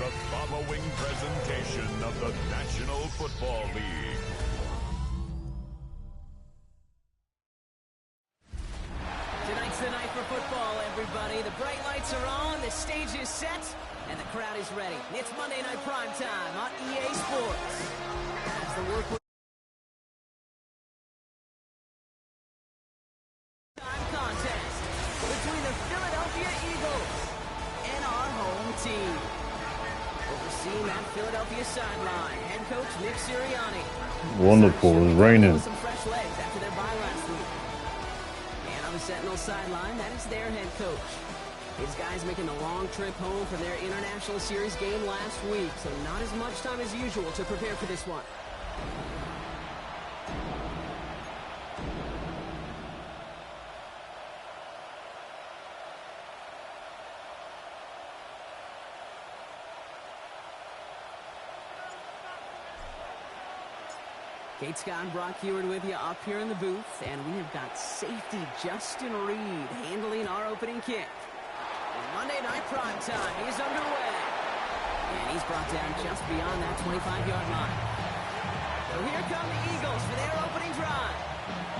the following presentation of the National Football League. Tonight's the night for football, everybody. The bright lights are on, the stage is set, and the crowd is ready. It's Monday Night Primetime on EA Sports. As the work time contest between the Philadelphia Eagles and our home team. Overseeing that Philadelphia sideline, head coach Nick Sirianni. Wonderful, it's raining. Some fresh legs after their bye last week. And on the Sentinel sideline, that is their head coach. His guys making the long trip home from their International Series game last week, so not as much time as usual to prepare for this one. Kate Scott and Brock Heward with you up here in the booth, and we have got safety Justin Reed handling our opening kick. And Monday Night Primetime is underway. And he's brought down just beyond that 25-yard line. So here come the Eagles for their opening drive.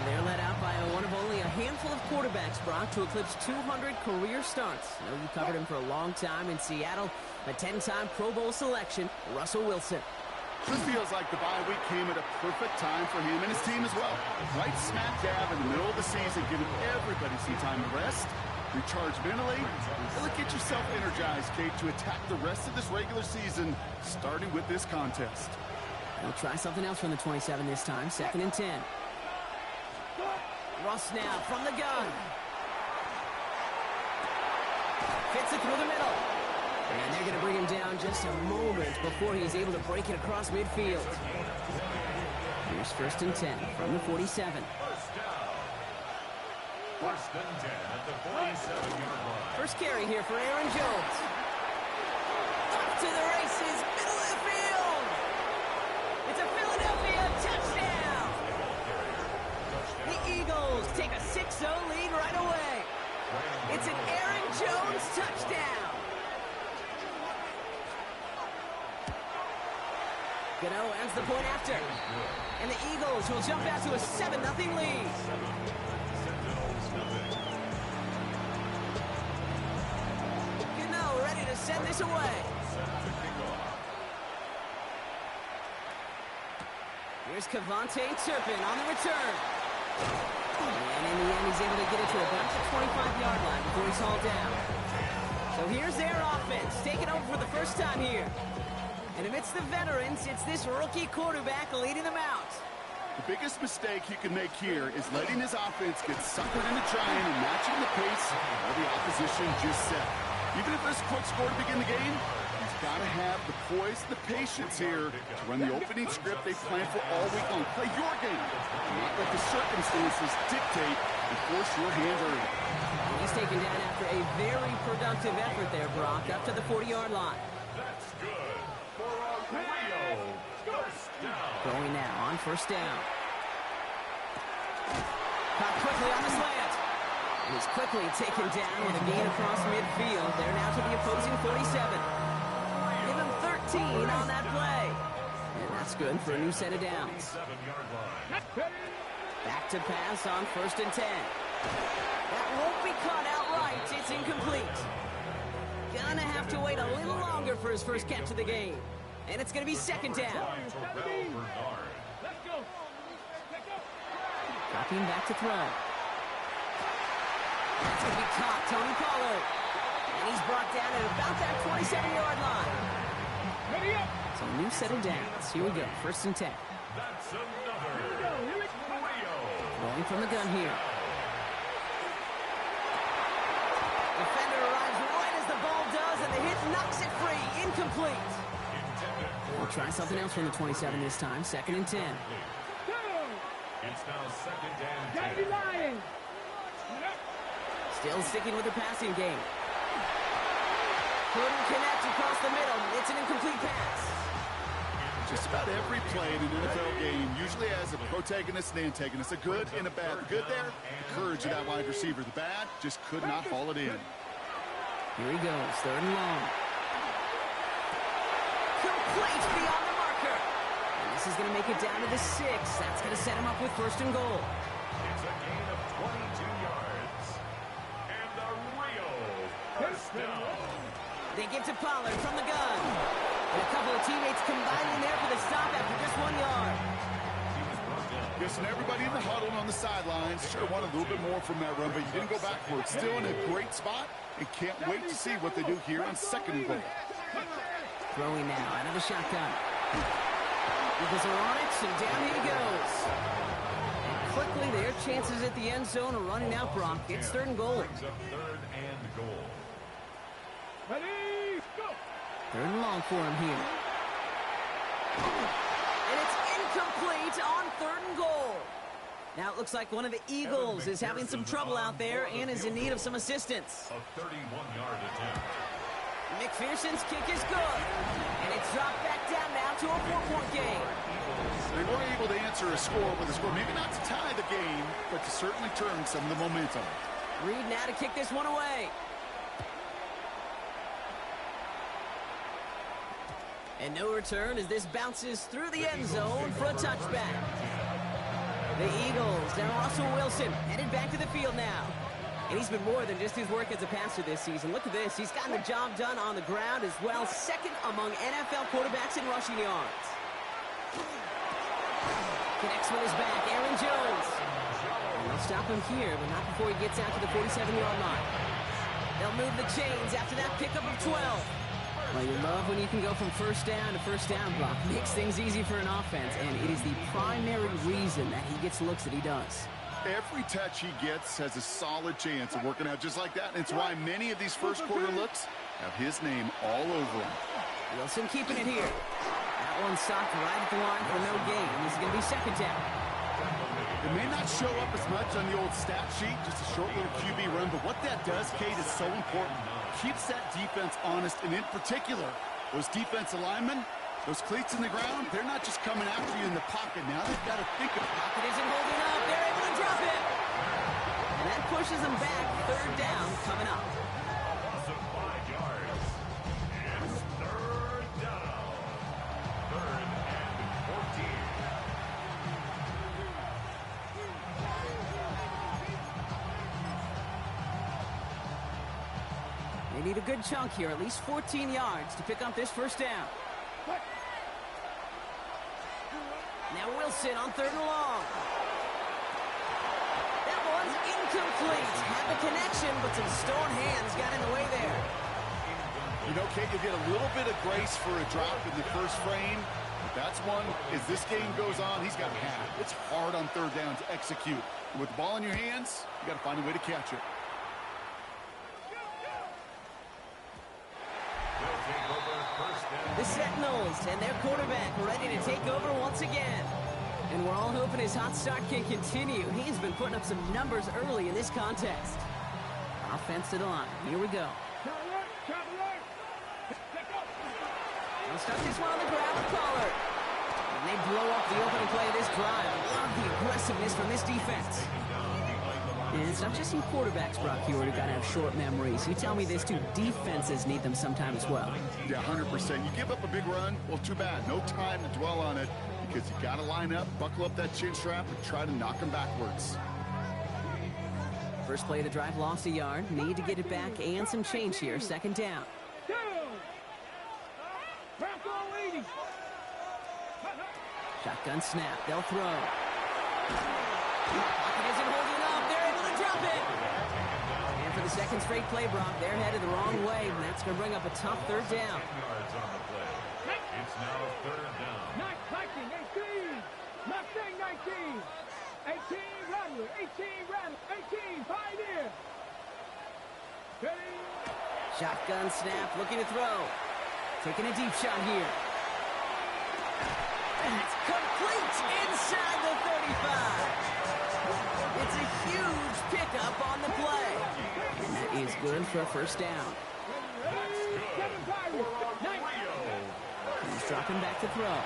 They're led out by one of only a handful of quarterbacks, Brock, to eclipse 200 career starts. I know you covered him for a long time in Seattle, a 10-time Pro Bowl selection, Russell Wilson. This feels like the bye week came at a perfect time for him and his team as well. Right smack dab in the middle of the season, giving everybody some time to rest, recharge mentally, really get yourself energized, Kate, to attack the rest of this regular season, starting with this contest. We'll try something else from the 27 this time, 2nd and 10. Russ now from the gun. Fits it through the middle. And they're going to bring him down just a moment before he's able to break it across midfield. Here's 1st and 10 from the 47. First and 10 at the 47-yard line. First carry here for Aaron Jones. Up to the races, middle of the field. It's a Philadelphia touchdown. The Eagles take a 6-0 lead right away. It's an Aaron Jones touchdown. Gano ends the point after. And the Eagles will jump out to a 7-0 lead. Gano ready to send this away. Here's Cavante Turpin on the return. And in the end, he's able to get it to about the 25-yard line before he's hauled down. So here's their offense, taking over for the first time here. And amidst the veterans, it's this rookie quarterback leading them out. The biggest mistake he can make here is letting his offense get suckered into trying and matching the pace of the opposition just set. Even if there's a quick score to begin the game, he's got to have the poise, the patience here to run the opening script they planned for all week long. Play your game, not let the circumstances dictate and force your hand early. And he's taken down after a very productive effort there, Brock, up to the 40-yard line. That's good. Going now on 1st down. Caught quickly on the slant. And he's quickly taken down with a gain across midfield. They're now to the opposing 47. Give him 13 on that play. And that's good for a new set of downs. Back to pass on 1st and 10. That won't be caught outright. It's incomplete. Gonna have to wait a little longer for his first catch of the game. And it's going to be 2nd down. Dropping back to throw. That's going to be caught, Tony Pollard. And he's brought down at about that 27-yard line. So a new set of downs. Here we go, 1st and 10. That's another. Rolling from the gun here. Defender arrives right as the ball does, and the hit knocks it free. Incomplete. We'll try something else from the 27 this time. 2nd and 10. It's now 2nd and 10. Still sticking with the passing game. Couldn't connect across the middle. It's an incomplete pass. Just about every play in an NFL game usually has a protagonist and antagonist, a good and a bad. The good there, the courage of that wide receiver. The bad, just could not haul it in. Here he goes, 3rd and long. Incomplete beyond the marker. And this is going to make it down to the 6. That's going to set him up with first and goal. It's a gain of 22 yards. And the real first down. They give to Pollard from the gun. And a couple of teammates combining there for the stop after just 1 yard. Guessing everybody in the huddle and on the sidelines sure wanted a little bit more from that run, but you didn't go backwards. Still in a great spot, and can't wait to see what they do here on second and goal. Throwing now out of the shotgun. Eagles are on it, and down he goes. And quickly, their chances at the end zone are running out, Brock. It's third and goal. Third and goal. Ready, go! Third and long for him here. And it's incomplete on third and goal. Now it looks like one of the Eagles is having some trouble out there and is in need of some assistance. A 31-yard attempt. McPherson's kick is good. And it's dropped back down now to a 4-point game. They were able to answer a score with a score, maybe not to tie the game, but to certainly turn some of the momentum. Reed now to kick this one away. And no return as this bounces through the end zone for a touchback. The Eagles, now Russell Wilson, headed back to the field now. And he's been more than just his work as a passer this season. Look at this. He's gotten the job done on the ground as well. Second among NFL quarterbacks in rushing yards. Connects with his back, Aaron Jones. And they'll stop him here, but not before he gets out to the 47-yard line. They'll move the chains after that pickup of 12. Well, you love when you can go from first down to first down, Brock. Makes things easy for an offense, and it is the primary reason that he gets looks that he does. Every touch he gets has a solid chance of working out just like that. And it's why many of these first quarter looks have his name all over them. Wilson keeping it here. That one stopped right at the line for no gain. This is going to be second down. It may not show up as much on the old stat sheet, just a short little QB run, but what that does, Kate, is so important. Keeps that defense honest, and in particular, those defensive linemen, those cleats in the ground, they're not just coming after you in the pocket. Now they've got to think of it. Pocket isn't holding up. They're able to drop it. And that pushes them back. Third down coming up. So 5 yards. It's third down. Third and 14. They need a good chunk here, at least 14 yards to pick up this first down. Now Wilson on third and long. That one's incomplete. Had the connection, but some stone hands got in the way there. You know, Kate, you get a little bit of grace for a drop in the first frame. That's one, as this game goes on, he's got half. It's hard on third down to execute. With the ball in your hands, you got to find a way to catch it. The Sentinels and their quarterback ready to take over once again. And we're all hoping his hot start can continue. He's been putting up some numbers early in this contest. Offense to the line. Here we go. They'll start this one on the ground with Pollard. And they blow up the opening play of this drive. Love the aggressiveness from this defense. And it's not just some quarterbacks, Brock Hewitt, who got to have short memories. You tell me this too, defenses need them sometime as well. Yeah, 100%. You give up a big run, well, too bad. No time to dwell on it because you got to line up, buckle up that chin strap, and try to knock them backwards. First play of the drive, lost a yard. Need to get it back and some change here. Second down. Shotgun snap. They'll throw. Pocket isn't holding up. They're able to drop it. And for the second straight play, Brock, they're headed the wrong way. And that's going to bring up a tough third down. 10 yards on the play. It's now third down. 19, 19, 18, Rattler, 18, Pioneer. Shotgun snap, looking to throw. Taking a deep shot here. That's complete inside the 35. It's a huge pickup on the play. And that is good for a first down. He's dropping back to throw.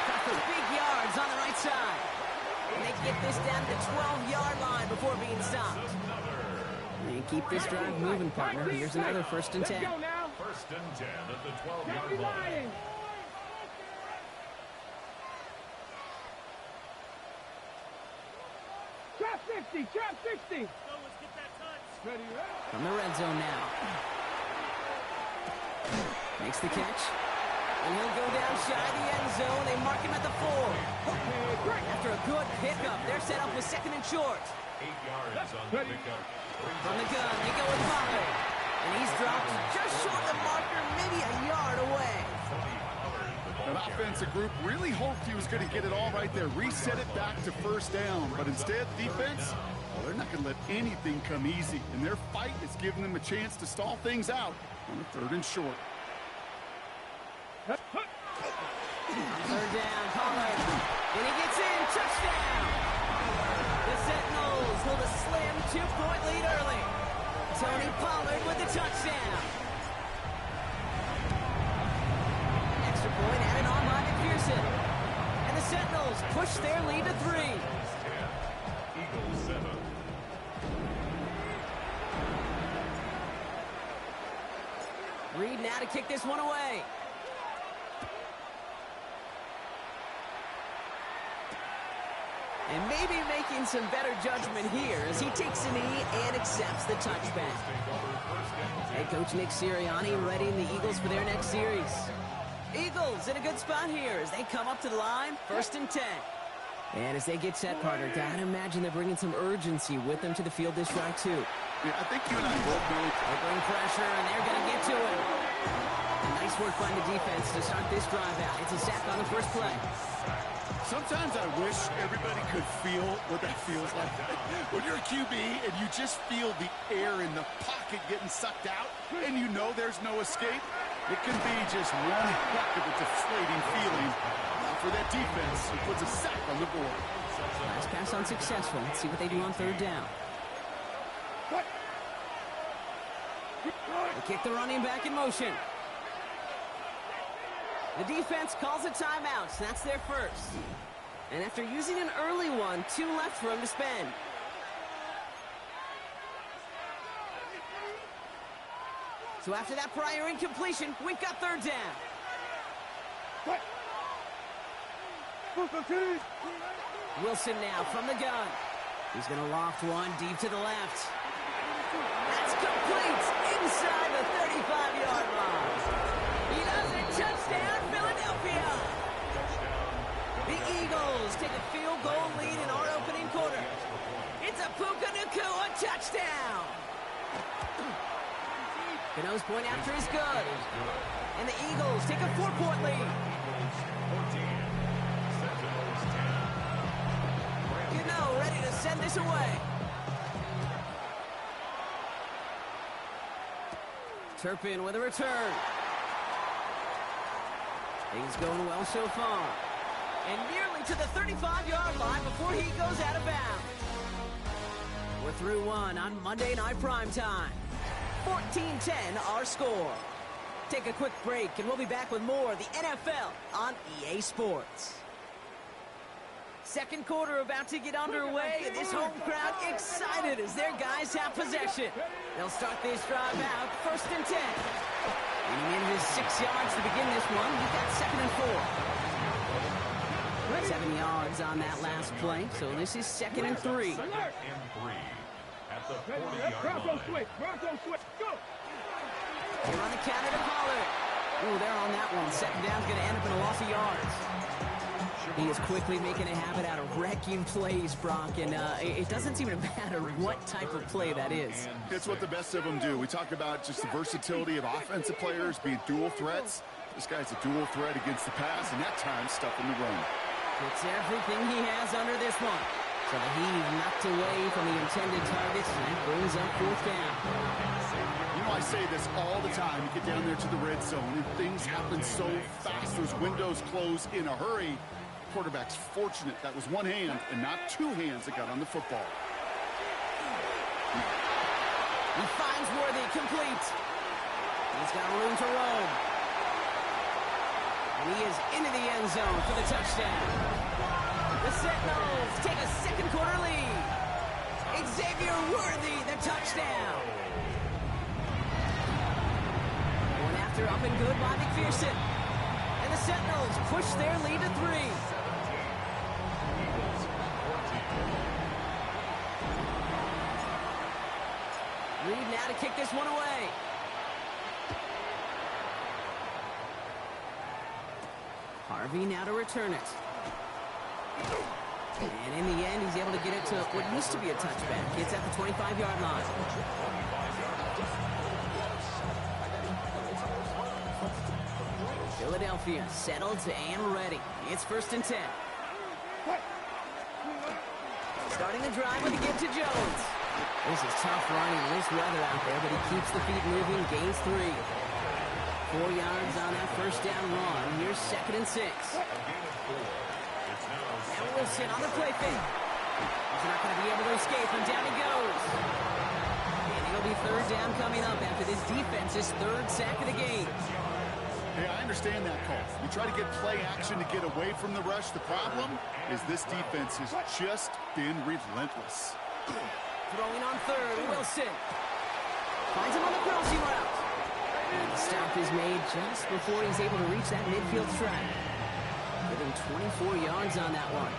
Got for big yards on the right side. And they get this down to the 12-yard line before being stopped. They keep this drive moving, partner. Here's another 1st and 10. First and 10 at the Check 12-yard his line. line. Trap 60, trap 60. Ready, ready. From the red zone now. Makes the catch. And he'll go down shy of the end zone. They mark him at the 4. Okay, great. After a good pickup, they're set up with second and short. 8 yards on the pickup. From the gun, they go with Pollard. And he's dropped just short of the marker, maybe a yard away. That offensive group really hoped he was going to get it all right there, reset it back to first down. But instead, defense, well, they're not going to let anything come easy. And their fight is giving them a chance to stall things out on the 3rd and short. Third down, Pollard. And he gets in, touchdown. The Sentinels hold a slim 2-point lead early. Tony Pollard with the touchdown. Extra point added on by McPherson. And the Sentinels push their lead to 3. Eagles 7. Reed now to kick this one away. And maybe making some better judgment here as he takes a knee and accepts the touchback. Head coach Nick Sirianni readying the Eagles for their next series. Eagles in a good spot here as they come up to the line, 1st and 10. And as they get set, partner, gotta imagine they're bringing some urgency with them to the field this drive too. Yeah, I think you and I both know. They bring pressure and they're gonna get to him. Nice work by the defense to start this drive out. It's a sack on the first play. Sometimes I wish everybody could feel what that feels like. When you're a QB and you just feel the air in the pocket getting sucked out and you know there's no escape, it can be just one heck of a deflating feeling for that defense who puts a sack on the board. Last pass unsuccessful. Let's see what they do on 3rd down. They kick the running back in motion. The defense calls a timeout, so that's their first. And after using an early one, 2 left for him to spend. So after that prior incompletion, we've got 3rd down. Wilson now from the gun. He's going to loft one deep to the left. That's complete inside the 35-yard line. He does it. Touchdown, Philadelphia. The Eagles take a field goal lead in our opening quarter. It's a Puka Nacua touchdown. Cano's point after is good. And the Eagles take a 4-point lead. Cano ready to send this away. Turpin with a return. Things going well so far. And nearly to the 35-yard line before he goes out of bounds. We're through one on Monday Night Primetime. 14-10 our score. Take a quick break and we'll be back with more of the NFL on EA Sports. Second quarter about to get underway, and this home crowd excited as their guys have possession. They'll start this drive out, 1st and 10. Leading into 6 yards to begin this one. We've got 2nd and 4. 7 yards on that last play, so this is 2nd and 3. 2nd and 3 at the 40-yard Bronco line. switch, Bronco switch, go! Here on the counter to Pollard. Ooh, they're on that one. 2nd down's going to end up in a loss of yards. He is quickly making a habit out of wrecking plays, Brock, and it doesn't seem to matter what type of play that is. It's what the best of them do. We talk about just the versatility of offensive players being dual threats. This guy's a dual threat against the pass, and that time stuffing the run. It's everything he has under this one. So the heave knocked away from the intended targets, and that brings up 4th down. You know, I say this all the time. You get down there to the red zone, and things happen so fast. Those windows close in a hurry. Quarterback's fortunate that was one hand and not 2 hands that got on the football. He finds Worthy complete. He's got room to roam. And he is into the end zone for the touchdown. The Sentinels take a second quarter lead. Xavier Worthy, the touchdown. Going after pressure up and good by McPherson. And the Sentinels push their lead to 3. Reed now to kick this one away. Harvey now to return it. And in the end, he's able to get it to what used to be a touchback. It's at the 25-yard line. Philadelphia settled and ready. It's 1st and 10. Starting the drive with a give to Jones. This is tough running in this weather out there, but he keeps the feet moving, gains 3. 4 yards on that first down run. Here's 2nd and 6. And Wilson on the play fake. He's not going to be able to escape, and down he goes. And it'll be 3rd down coming up after this defense's 3rd sack of the game. Hey, I understand that call. You try to get play action to get away from the rush. The problem is this defense has just been relentless. Throwing on 3rd, Wilson. Finds him on the crossing route. And the stop is made just before he's able to reach that midfield strike. Giving 24 yards on that one.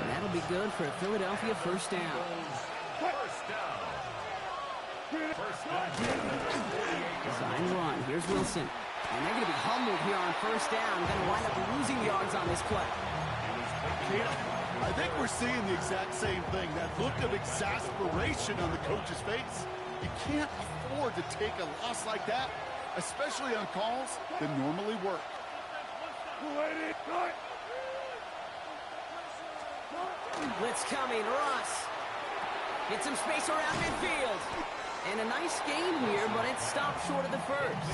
And that'll be good for a Philadelphia 1st down. Design run. Here's Wilson. And they're going to be humbled here on 1st down. Going to wind up losing yards on this play. I think we're seeing the exact same thing. That look of exasperation on the coach's face. You can't afford to take a loss like that, especially on calls that normally work. Blitz coming. Russ. Get some space around midfield. And a nice game here, but it stopped short of the 1st.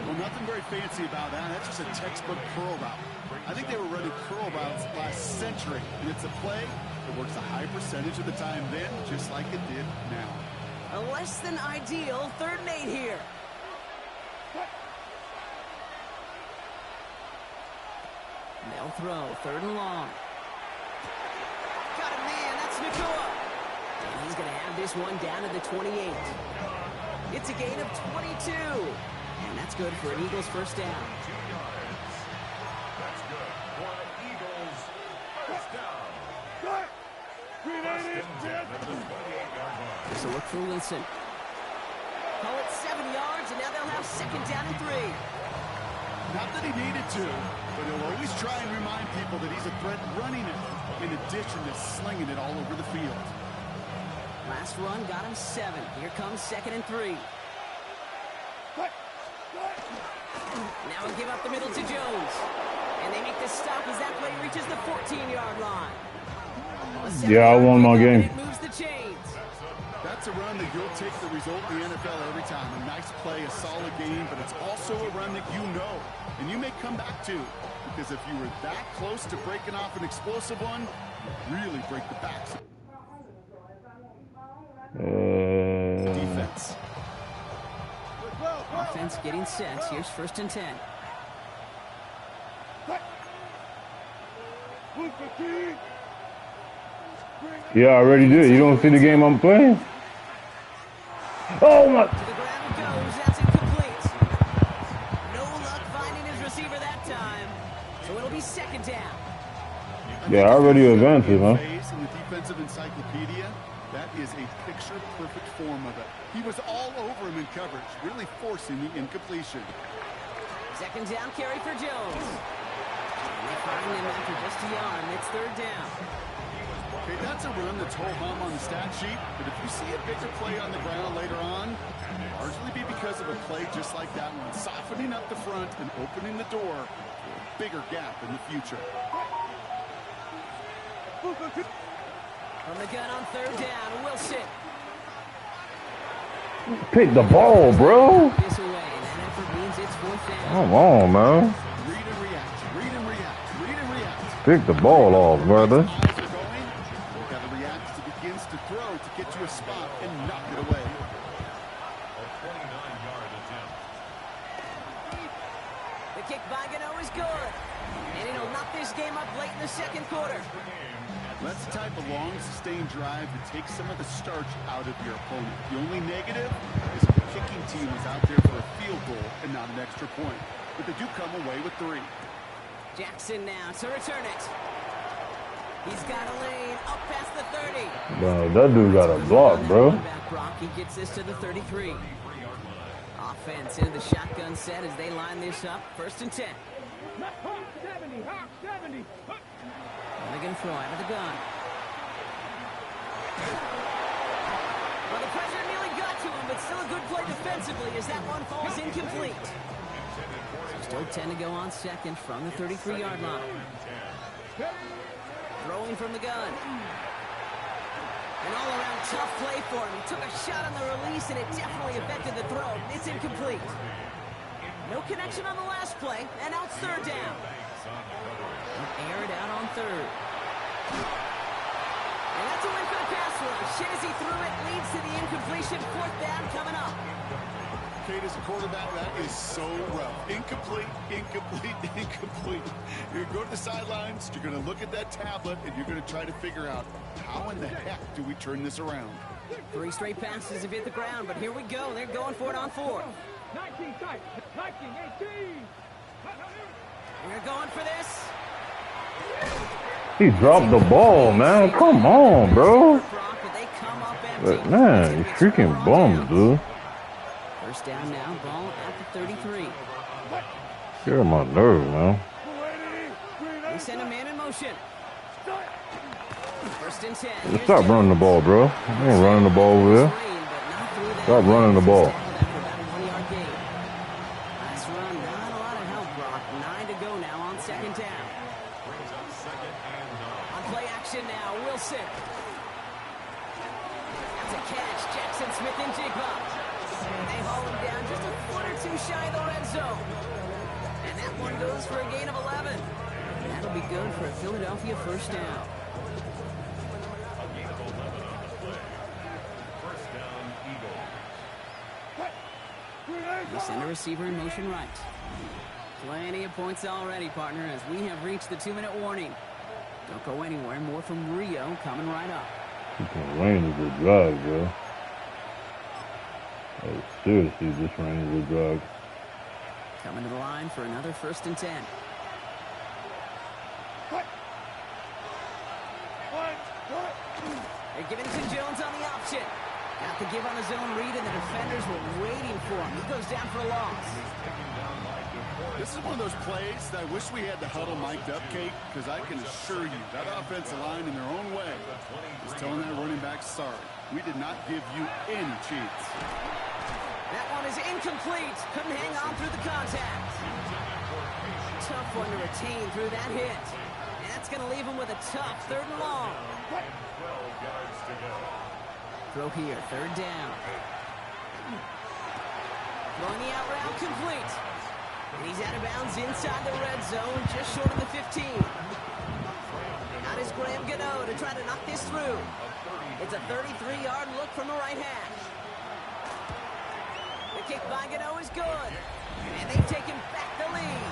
Well, nothing very fancy about that. That's just a textbook curl route. I think they were running curl routes last century, and it's a play that works a high percentage of the time then, just like it did now. A less than ideal 3rd and 8 here. They'll throw 3rd and long. Got a man, that's Nakua. And he's going to have this one down to the 28. It's a gain of 22. And that's good for an Eagles 1st down. 2 yards. That's good for an Eagles 1st down. 1st and 10 at the 28-yard line. Here's a look for Wilson. Call it 7 yards, and now they'll have 2nd down and 3. Not that he needed to, but he'll always try and remind people that he's a threat running it, in addition to slinging it all over the field. Last run got him 7. Here comes 2nd and 3. Now he'll give up the middle to Jones. And they make the stop as that play reaches the 14-yard line. Yeah, I won my game. It moves the chains. That's a run that you'll take the result in the NFL every time. A nice play, a solid game, but it's also a run that you know, and you may come back to, because if you were that close to breaking off an explosive one, you really break the backs. Defense. Offense getting set. Here's 1st and 10. Yeah, I already did. You don't see the game I'm playing? Oh, my. To the ground it goes. That's incomplete. No luck finding his receiver that time. So it'll be 2nd down. Yeah, I already advanced it, huh? In the defensive encyclopedia, that is a picture-perfect form of it. He was all over him in coverage, really forcing the incompletion. 2nd down carry for Jones. And they find him after just a yard. It's 3rd down. Okay, that's a run that's ho-hum on the stat sheet, but if you see a bigger play on the ground later on, it'll largely be because of a play just like that one, softening up the front and opening the door for a bigger gap in the future. From the gun on 3rd down, Wilson. Pick the ball, bro. This away, and that effort means it's 4th down. Come on, man. Read and react, read and react, read and react. Pick the ball off, brother. Throw to get to a spot and knock it away. A 29-yard attempt. The kick by Gano is good. And it'll knock this game up late in the 2nd quarter. That's the type of long, sustained drive that takes some of the starch out of your opponent. The only negative is if the kicking team is out there for a field goal and not an extra point. But they do come away with 3. Jackson now to return it. He's got a lane up past the 30. Bro, that dude got a block, bro. Back Brock, he gets this to the 33. Offense into the shotgun set as they line this up. 1st and 10. Hawk 70, Hawk 70. They're going to throw out of the gun. Well, the pressure nearly got to him, but still a good play defensively as that one falls incomplete. So still 10 to go on 2nd from the 33-yard line. Throwing from the gun. An all-around tough play for him. He took a shot on the release, and it definitely affected the throw. It's incomplete. No connection on the last play, and now it's 3rd down. Air it out on 3rd. And that's a win for the pass rush. As he threw it, leads to the incompletion. 4th down coming up. Kate, as a quarterback, that is so rough. Incomplete, incomplete, incomplete. You're going to go to the sidelines, you're going to look at that tablet, and you're going to try to figure out how in the heck do we turn this around. 3 straight passes have hit the ground, but here we go. They're going for it on 4th. 19 tight, 19, 18. We're going for this. He dropped the ball, man. Come on, bro. But man, you freaking bums, dude. 1st down now, ball at the 33. Get on my nerve, man. They send a man in motion. 1st and 10. Stop running the ball, bro. I ain't running the ball over there. Stop running the ball. Nice run, not a lot of help, Brock. 9 to go now on 2nd down. On play action now, Wilson. That's a catch. Jackson Smith and Jigba. They haul him down just a foot or 2 shy of the red zone. And that one goes for a gain of 11. That'll be good for a Philadelphia 1st down. They send a receiver in motion right. Plenty of points already, partner, as we have reached the 2-minute warning. Don't go anywhere. More from Rio coming right up. Rain is a drag, bro. Like, seriously, this rain is a drag. Coming to the line for another 1st and 10. They're giving it to Jones on the option. Got the give on his own read, and the defenders were waiting for him. He goes down for a loss. This is one of those plays that I wish we had the huddle mic'd up, Kate, because I can assure you that offensive line in their own way is telling that running back, sorry, we did not give you any cheats. That one is incomplete. Couldn't hang on through the contact. Tough one to retain through that hit. And that's going to leave him with a tough 3rd and long. 12 yards to go. Throw here, 3rd down. Throwing the out route complete. And he's out of bounds inside the red zone, just short of the 15. Out is Graham Gano to try to knock this through. It's a 33-yard look from the right hash. The kick by Gano is good. And they've taken back the lead.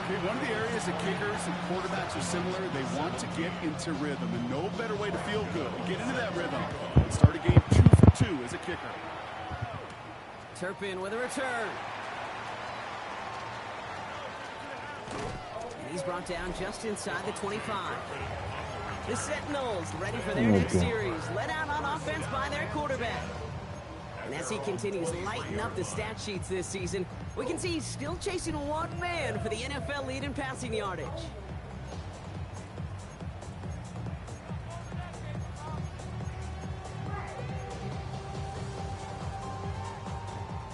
Okay, one of the areas that kickers and quarterbacks are similar, they want to get into rhythm, and no better way to feel good to get into that rhythm and start a game 2 for 2 as a kicker. Turpin with a return. And he's brought down just inside the 25. The Sentinels ready for their next series, led out on offense by their quarterback. And as he continues lighting up the stat sheets this season, we can see he's still chasing one man for the NFL lead in passing yardage.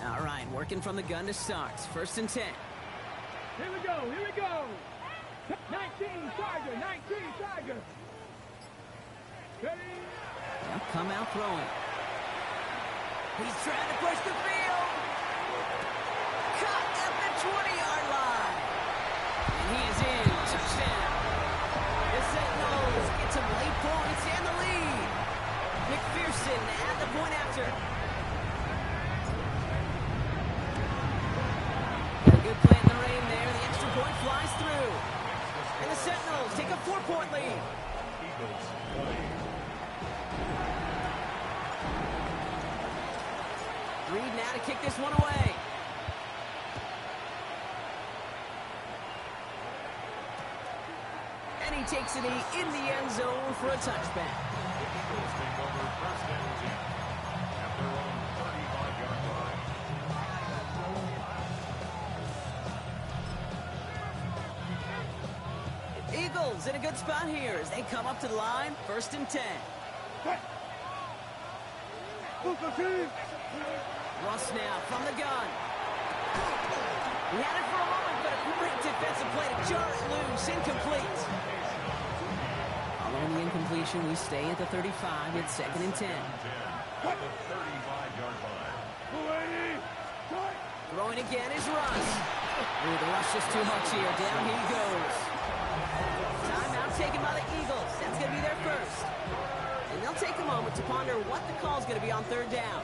All right, working from the gun to start. 1st and 10. Here we go, here we go. 19 Tiger, 19 Tiger. Ready? They'll come out throwing. He's trying to push the field. Caught at the 20-yard line. And he is in. Touchdown. The Sentinels get some late points and the lead. McPherson at the point after. Got a good play in the rain there. The extra point flies through. And the Sentinels take a 4-point lead. Eagles 20. Reed now to kick this one away. And he takes it in the end zone for a touchback. The Eagles take over first and 10 at their own 35-yard line. Eagles in a good spot here as they come up to the line, first and 10. Russ now from the gun. He had it for a moment, but a great defensive play to jar it loose, incomplete. Following the incompletion, we stay at the 35. It's second and 10. At the 35-yard line. Throwing again is Russ. Ooh, the rush is too much here. Down he goes. Timeout taken by the Eagles. That's going to be their first. And they'll take a moment to ponder what the call is going to be on third down.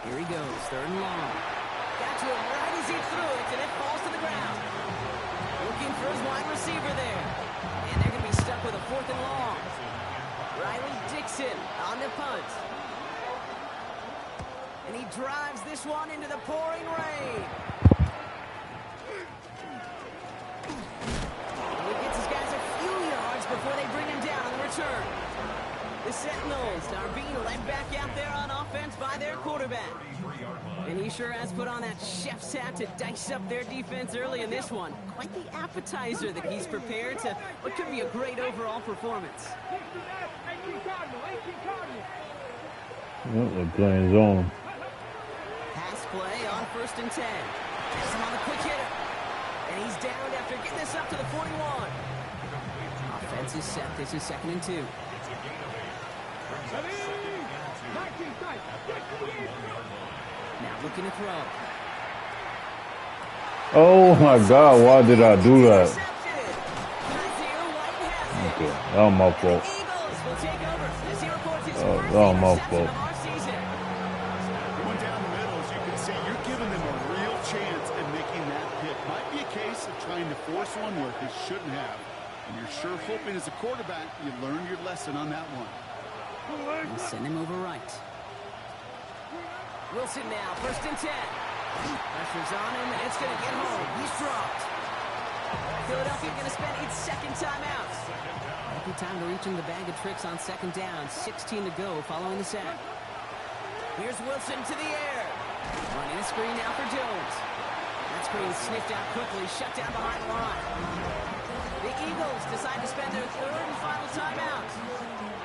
Here he goes, third and long. Got to him right as he threw it, and it falls to the ground. Looking for his wide receiver there. And they're going to be stuck with a fourth and long. Riley Dixon on the punt. And he drives this one into the pouring rain. And he gets his guys a few yards before they bring him down on the return. The Sentinels are being led back out there on offense by their quarterback. And he sure has put on that chef's hat to dice up their defense early in this one. Quite the appetizer that he's prepared to what could be a great overall performance. They're playing zone. Pass play on first and 10. Gets him on the quick hitter. And he's down after getting this up to the 41. Offense is set. This is second and 2. Now looking to throw. Oh my God, why did I do that? Okay, that was my fault. That was my fault. Going down the middle, as you can see, you're giving them a real chance at making that pick. Might be a case of trying to force one where they shouldn't have. And you're sure hoping as a quarterback you learn your lesson on that one. And send him over right. Wilson now, first and 10. Pressure's on him, and it's going to get home. He's dropped. Philadelphia going to spend its second timeout. Good time to reach in the bag of tricks on second down. 16 to go following the sack. Here's Wilson to the air. Running a screen now for Jones. That screen sniffed out quickly, shut down behind the line. The Eagles decide to spend their third and final timeout.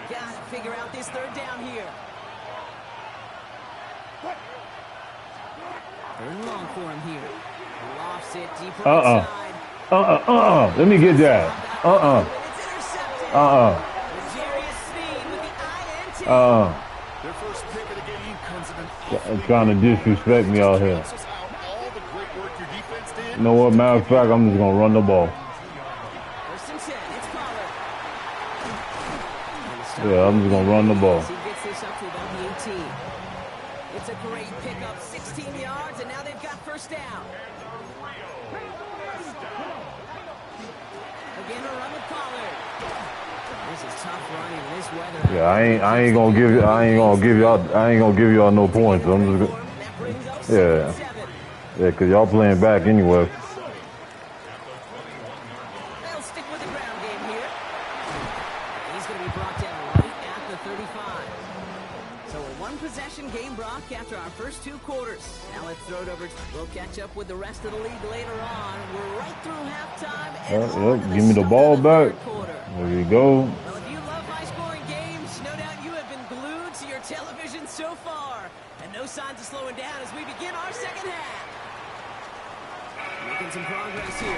Got to figure out this third down here. Third and long for him here. Lofts it deeper inside. Let me get that. Their first pick of the game comes in I'm trying to disrespect me out here. all the great work your defense did. You know what? Matter of fact, I'm just gonna run the ball. First and 10, it's Pollard. Yeah, I'm just gonna run the ball. He gets this up to about the 18. It's a great pickup, 16 yards, and now they've got first down. Again, a run with Pollard. This is tough running in this weather. Yeah, I ain't gonna give y'all no points. I'm just gonna, yeah, cause y'all playing back anyway. They'll stick with the ground game here. He's going to be brought down right at the 35. So a one-possession game, Brock, after our first two quarters. Now let's throw it over. We'll catch up with the rest of the league later on. We're right through halftime. Yep, give me the ball back. There we go. Well, if you love high-scoring games, no doubt you have been glued to your television so far. And no signs of slowing down as we begin our second half. Making some progress here.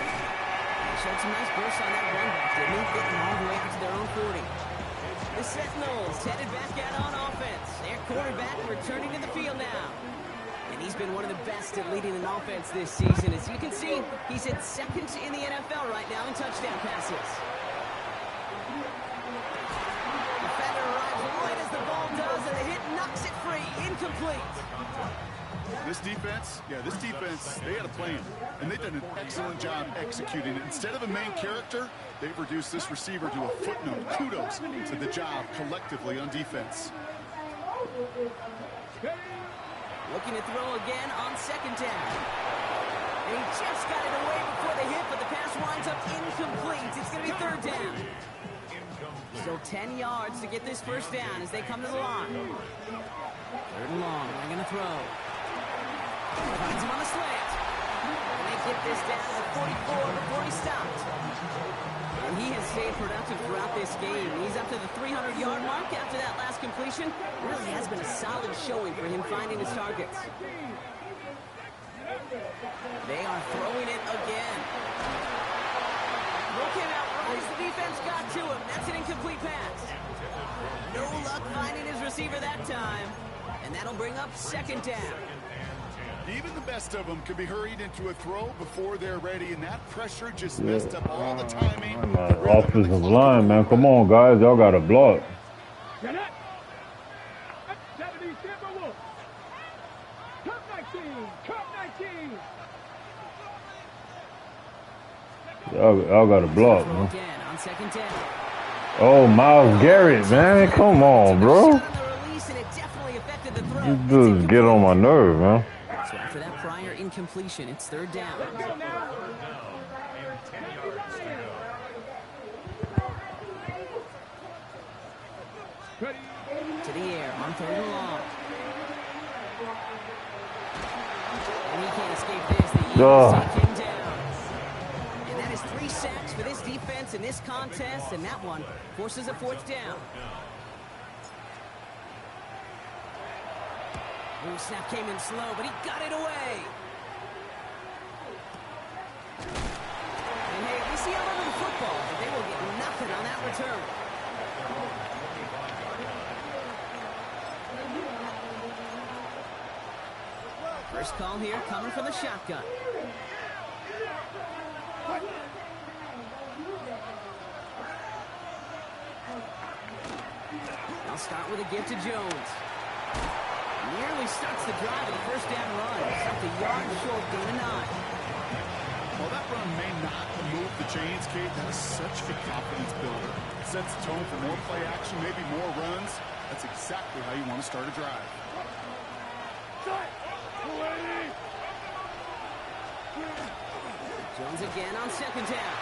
Showed some nice bursts on that run back, didn't he? Getting all the way out to their own 40. The Sentinels headed back out on offense. Their quarterback returning to the field now. And he's been one of the best at leading an offense this season. As you can see, he's at second in the NFL right now in touchdown passes. Defender arrives right as incomplete. This defense, they had a plan, and they've done an excellent job executing it. Instead of a main character, they've reduced this receiver to a footnote. Kudos to the job collectively on defense. Looking to throw again on second down. And he just got it away before the hit, but the pass winds up incomplete. It's going to be third down. Still 10 yards to get this first down as they come to the line. Third and long. They're going to throw. Finds him on the slant. And they get this down to 44 before he stopped. And he has stayed productive throughout this game. He's up to the 300-yard mark after that last completion. Really has been a solid showing for him finding his targets. They are throwing it again. Look him out right as the defense got to him. That's an incomplete pass. No luck finding his receiver that time. And that'll bring up second down. Even the best of them can be hurried into a throw before they're ready, and that pressure just messed up all the timing. Offensive line, man. Come on, guys. Y'all got to block. Y'all got to block, man. Oh, Myles Garrett, man. Come on, bro. You just get on my nerve, man. So after that prior incompletion, it's third down. To the air on third and long. And he can't escape this. The Eagles take him down. And that is 3 sacks for this defense in this contest, and that one forces a fourth down. Ooh, snap came in slow, but he got it away. And hey, we see a lot of football, but they will get nothing on that return. First call here coming from the shotgun. I'll start with a give to Jones. Nearly starts the drive of the first down run. Stopped a yard short, gain of 9. Well, that run may not move the chains, Kate. That is such a confidence builder. It sets the tone for more play action, maybe more runs. That's exactly how you want to start a drive. Jones again on second down.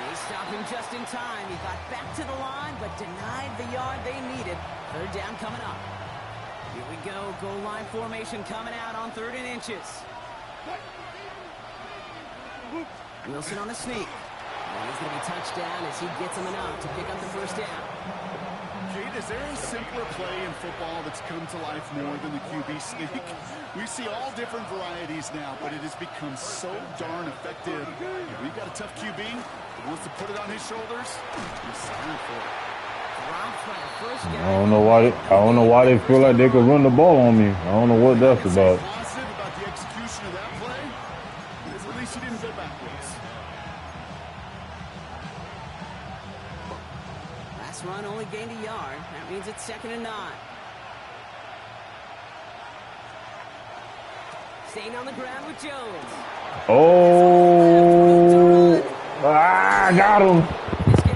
They stopped him just in time. He got back to the line, but denied the yard they needed. Third down coming up. Here we go. Goal line formation coming out on 3rd and inches. Wilson on the sneak. And he's going to be touched down as he gets him enough to pick up the first down. Kate, is there a simpler play in football that's come to life more than the QB sneak? We see all different varieties now, but it has become so darn effective. If we've got a tough QB who wants to put it on his shoulders, he's signed for it. I don't know why they feel like they could run the ball on me. I don't know what that's about. Positive about the execution of that play is at least he didn't go backwards. Last run only gained a yard. That means it's 2nd and 9. Staying on the ground with Jones. Oh, got him.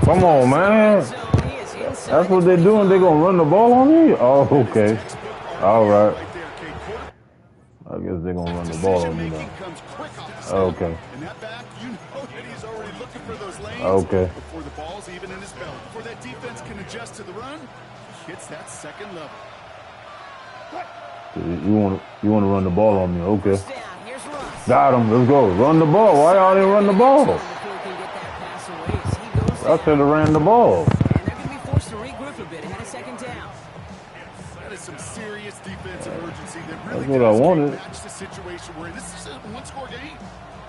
Come on, man. That's what they're doing. They're going to run the ball on me? Oh, okay. All right. I guess they're going to run the ball on me now. Okay. Okay. Before the ball's even in his belt. Before that defense can adjust to the run, he hits that second level. You want to run the ball on me? Okay. Got him. Let's go. Run the ball. Why y'all didn't run the ball? I should have ran the ball. Some serious defensive urgency that really That's what I wanted. Match the situation we're in. This is a one-score game.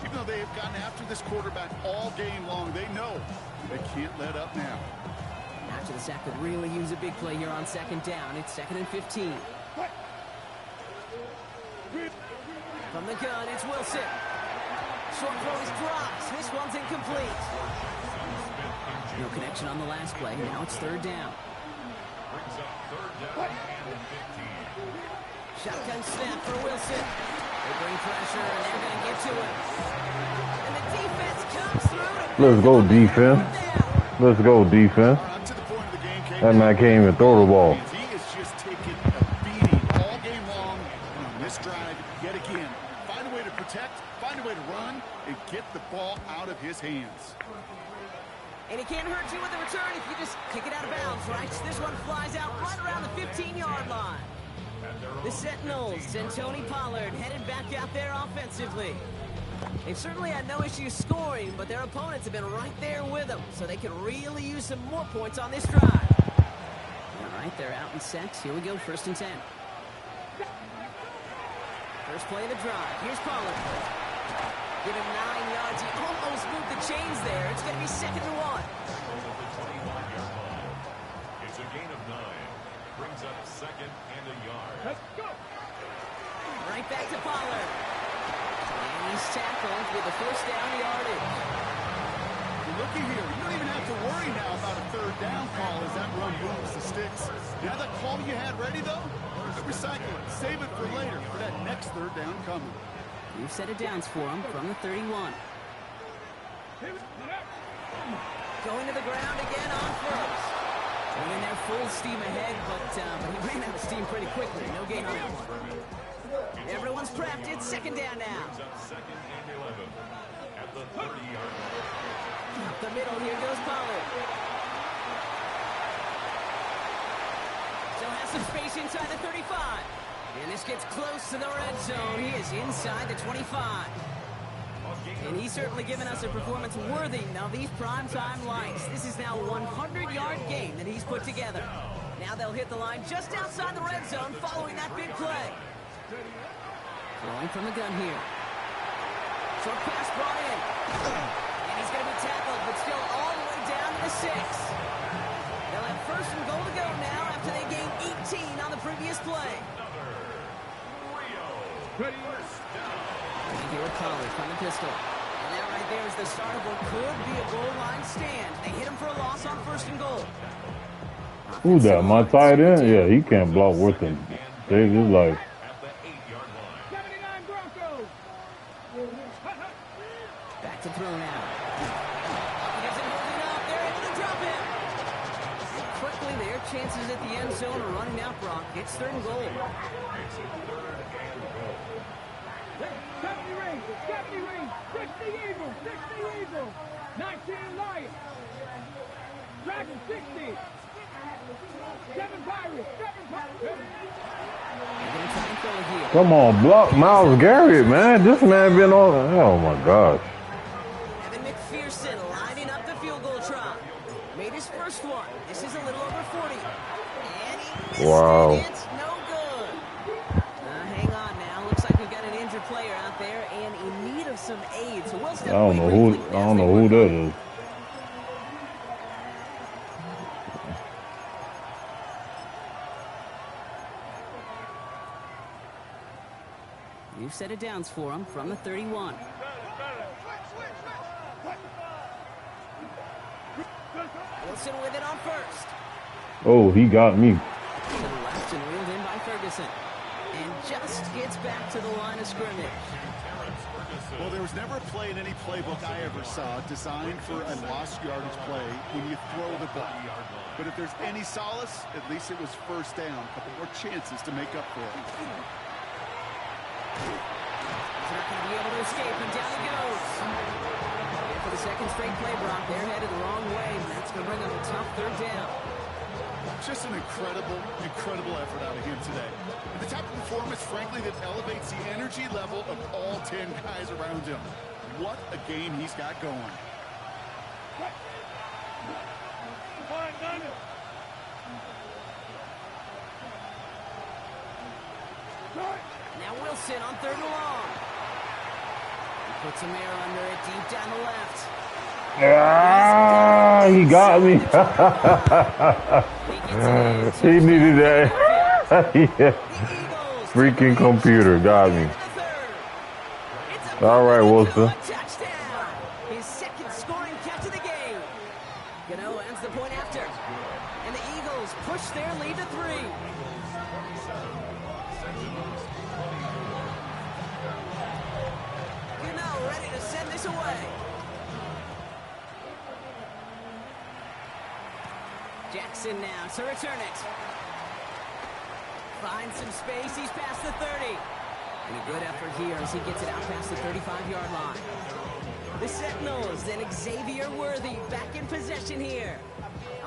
Even though they have gotten after this quarterback all game long, they know they can't let up now. After the sack could really use a big play here on 2nd down. It's 2nd and 15. From the gun, it's Wilson. Short throw is dropped. This one's incomplete. No connection on the last play. Now it's 3rd down. Shotgun snap for Wilson. They bring pressure, and they're going to get to it. And the defense comes through. Let's go, defense. Let's go, defense. Up to the point of the game, Kate. That man can't even throw the ball. He is just taking a beating all game long. And on this drive, yet again, find a way to protect, find a way to run, and get the ball out of his hands. And it can't hurt you with the return if you just kick it out of bounds, right? This one flies out right around the 15-yard line. The Sentinels and Tony Pollard headed back out there offensively. They've certainly had no issues scoring, but their opponents have been right there with them, so they could really use some more points on this drive. All right, they're out in sets. Here we go, 1st and 10. First play of the drive. Here's Pollard. Give him 9 yards. He almost moved the chains there. It's going to be 2nd and 1. It's a gain of 9. Brings up 2nd and a yard. Let's go. Right back to Pollard. And he's tackled with the 1st down yardage. Looky here, you don't even have to worry now about a 3rd down call as that run moves the sticks. Now that call you had ready, though, recycle it. Save it for later for that next 3rd down coming. New set of downs for him from the 31. Going to the ground again on 1st. Going in there full steam ahead, but he ran out of steam pretty quickly. No gain on that one. Everyone's prepped. It's 2nd down now. Brings up 2nd and 11 at the 30-yard line. Up the middle, here goes Pollard. Still has some space inside the 35. And this gets close to the red zone. He is inside the 25. And he's certainly given us a performance worthy of these primetime lights. This is now a 100-yard game that he's put together. Now they'll hit the line just outside the red zone following that big play. Throwing from the gun here. Short pass brought in. And he's going to be tackled, but still all the way down to the 6. They'll have 1st and goal to go now after they gained 18 on the previous play. Ready. And here with Pollard from the pistol. And that right there is the start of what could be a goal line stand. They hit him for a loss on 1st and goal. Who that? My tight end? Yeah, he can't block worth than save his life. At the 8-yard line. 79 Broncos. Back to throw now. He doesn't hold it up. They're able to drop him. And quickly, their chances at the end zone are running out, Brock. It's 3rd and goal. It's 3rd and goal. 70 rings. 60 Eagles. 60 Eagles. 19 Lions. Dragon 60. 7 Pirates. 7 Pirates. Come on, block Myles Garrett, man. This man been on. Oh my gosh. Evan McPherson lining up the field goal try. Made his first one. This is a little over 40. And he missed Wow. it. It's no good. Hang on now. Looks like we've got an injured player out there and in need of some aid. So we'll step I don't away know briefly who. I as don't they know who work that on it. is. New set of downs for him from the 31. Wilson with it on 1st. Oh, he got me. To the left and reeled in by Ferguson. And just gets back to the line of scrimmage. Well, there was never a play in any playbook I ever saw designed for a lost yardage play when you throw the ball. But if there's any solace, at least it was 1st down. A couple more chances to make up for it. He's not going to be able to escape, and down he goes. And for the 2nd straight play, Brock, they're headed the wrong way, and that's going to bring up a tough 3rd down. Just an incredible effort out of him today. The type of performance, frankly, that elevates the energy level of all 10 guys around him. What a game he's got going. Now Wilson on 3rd and long. He puts some air under it deep down the left. Ah, he got me. He needed that. Yeah. Freaking computer got me. All right, Wilson. Touchdown. His 2nd scoring catch of the game. Gano ends the point after. And the Eagles push their lead to 3. Jackson now to return it. Finds some space. He's past the 30. And a good effort here as he gets it out past the 35-yard line. The Sentinels and Xavier Worthy back in possession here.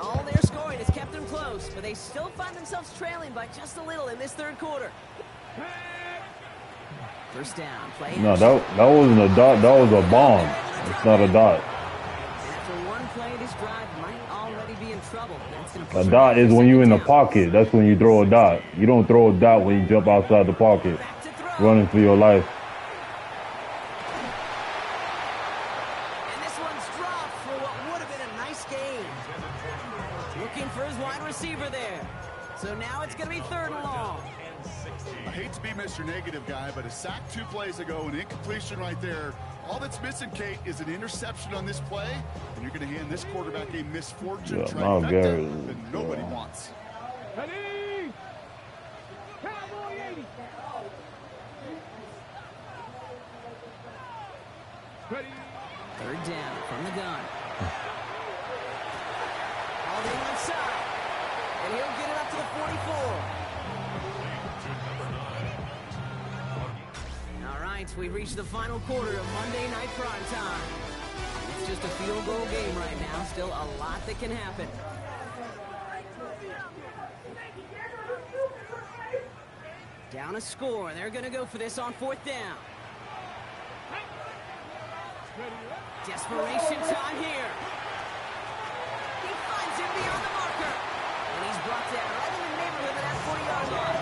All their scoring has kept them close, but they still find themselves trailing by just a little in this third quarter. First down, play. No, that wasn't a dot. That was a bomb. It's not a dot. And after one play, this drive might already be in trouble. A dot is when you're in the pocket. That's when you throw a dot. You don't throw a dot when you jump outside the pocket, running for your life. And this one's dropped for what would have been a nice gain. Looking for his wide receiver there. So now it's going to be third and long. I hate to be Mr. Negative guy, but a sack 2 plays ago, an incompletion right there. All that's missing, Kate, is an interception on this play, and you're going to hand this quarterback a misfortune trifecta that nobody wants. Ready? Cowboy 80. Ready? Third down from the gun. All the way inside. And he'll get it up to the 44. All right, we've reached the final quarter of Monday Night Prime Time. It's just a field goal game right now. Still a lot that can happen. Down a score. They're going to go for this on fourth down. Desperation time here. He finds him beyond the marker. And he's brought down right in the neighborhood of that 40-yard line.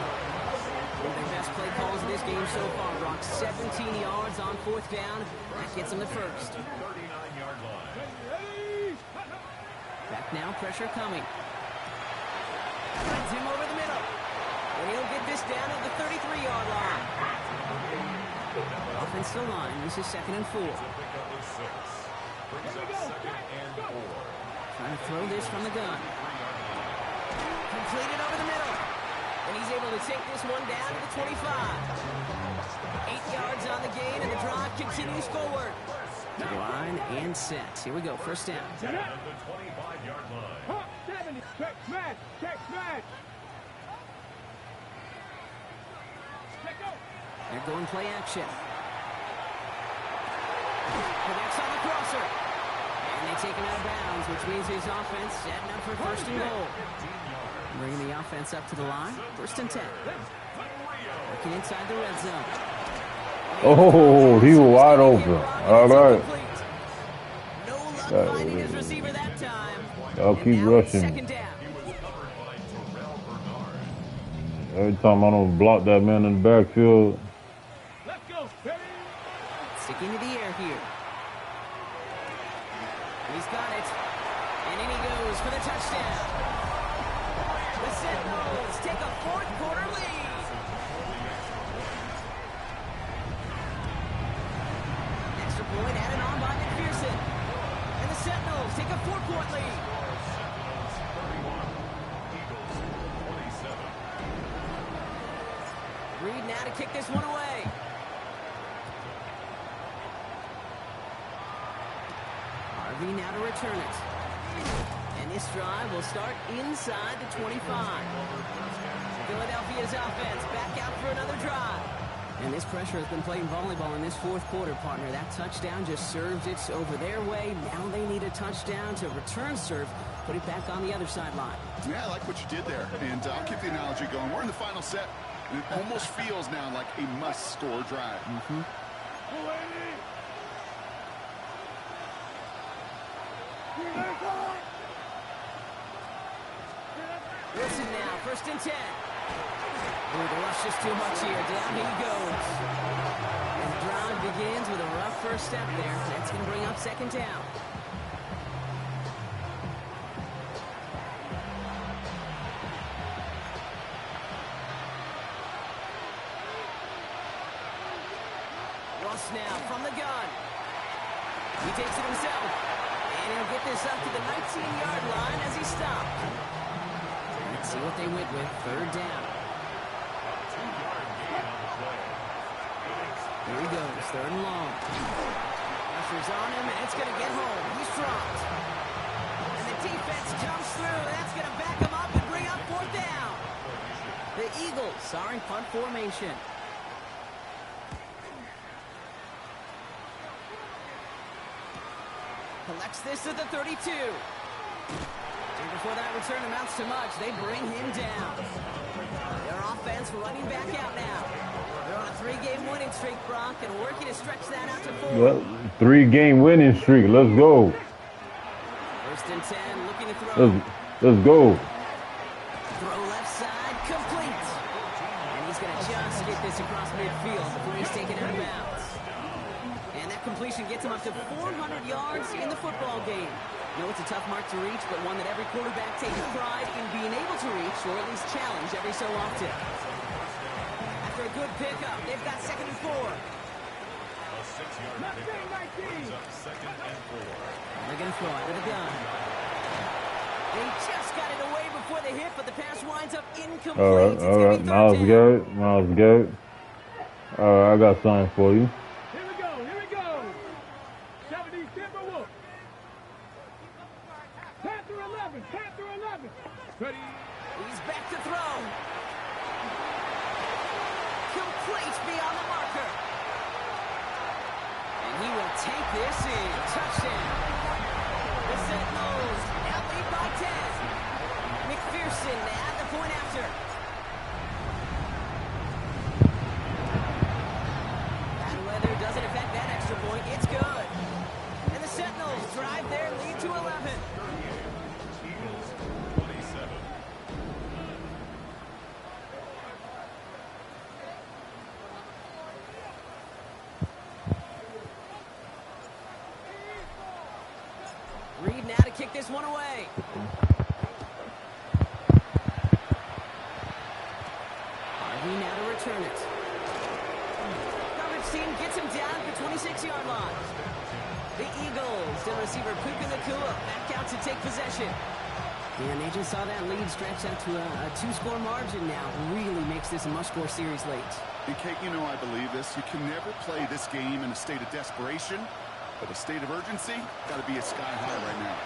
One of their best play calls of this game so far, Brock. 17 yards on fourth down. That gets him the first. 39-yard line. Back now, pressure coming. Finds him over the middle. And he'll get this down at the 33-yard line. Offensive line, this is 2nd and 4. Trying to throw this from the gun. Completed over the middle. And he's able to take this one down to the 25. 8 yards on the gain, and the drive continues forward. To the line and set. Here we go, first down. At the 25-yard line. 70. Check smash. Check smash. They're going play action. Connects on the crosser. And they take him out of bounds, which means his offense setting up for first and goal. Bringing the offense up to the line. First and 10. Working inside the red zone. Oh, he was wide open. All right. No luck finding his receiver that time. I'll keep rushing. Second down. Every time I don't block that man in the backfield. Let's go. Ready? Sticking to the air here. He's got it. And in he goes for the touchdown. The Sentinels take a fourth quarter lead. Extra point added on by McPherson. And the Sentinels take a 4-point lead. Reed now to kick this one away. Harvey now to return it. And this drive will start inside the 25. Philadelphia's offense back out for another drive. And this pressure has been playing volleyball in this fourth quarter, partner. That touchdown just served it over their way. Now they need a touchdown to return serve, put it back on the other sideline. Yeah, I like what you did there. And I'll keep the analogy going. We're in the final set. And it almost feels now like a must-score drive. Wilson now, first and 10. Ooh, the rush is too much here. Down he goes. And the drive begins with a rough first step there. That's going to bring up second down. Russ now from the gun. He takes it himself. And he'll get this up to the 19-yard line as he stopped. Let's see what they went with. Third down. Here he goes. Third and long. Pressure's on him, and it's going to get home. He's dropped. And the defense jumps through. That's going to back him up and bring up fourth down. The Eagles are in punt formation. Collects this at the 32. And before that return amounts to much, they bring him down. Their offense running back out now. They're on a 3-game winning streak, Brock, and working to stretch that out to 4. Well, 3-game winning streak. Let's go. First and 10, looking to throw. Let's go. Throw left side, complete. And he's going to just get this across midfield before he's taken out of bounds. And that completion gets him up to 400 yards in the football game. No, it's a tough mark to reach, but one that every quarterback takes pride in being able to reach, or at least challenge every so often. After a good pickup, they've got 2nd and 4. A 6-yard pickup brings up 2nd and 4. They're going to throw out of the gun. They just got it away before the hit, but the pass winds up incomplete. All right. Miles good. All right, I got something for you. Here we go. 70 Timberwolves. Panther 11. Ready. He's back to throw. Complete beyond the marker. And he will take this in. Touchdown. The Sentinels now lead by 10. McPherson at the point after. Bad weather doesn't affect that extra point. It's good. And the Sentinels drive their lead to 11. Eagles 27. Reed now to kick this one away. Harvey now to return it. Coverage team gets him down at the 26-yard line. The Eagles, the receiver Puka Nakua back out to take possession. And they just saw that lead stretch out to a 2-score margin now. Really makes this a must-score series late. And Kate, you know I believe this. You can never play this game in a state of desperation, but a state of urgency got to be at sky high right now.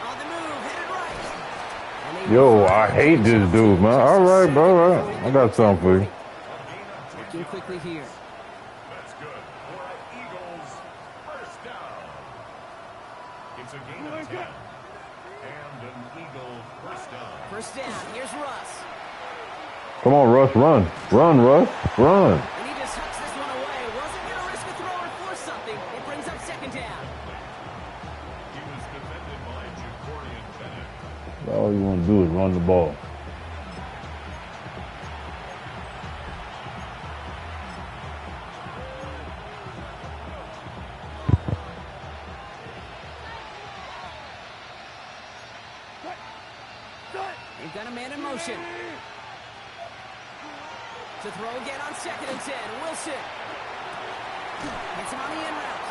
On the move, headed right. Yo, I hate this dude, man. All right, bro. I got something for you. Working quickly here. That's good for an Eagles first down. It's a gain of 10. And an Eagle first down. First down, here's Russ. Come on, Russ, run, Russ, run. And he just hucks this one away. Wasn't going to risk a throw or force something. It brings up 2nd down. He was defended by Jacorian Bennett. All you want to do is run the ball. They've got a man in motion. To throw again on 2nd and 10. Wilson. Gets him on the in route.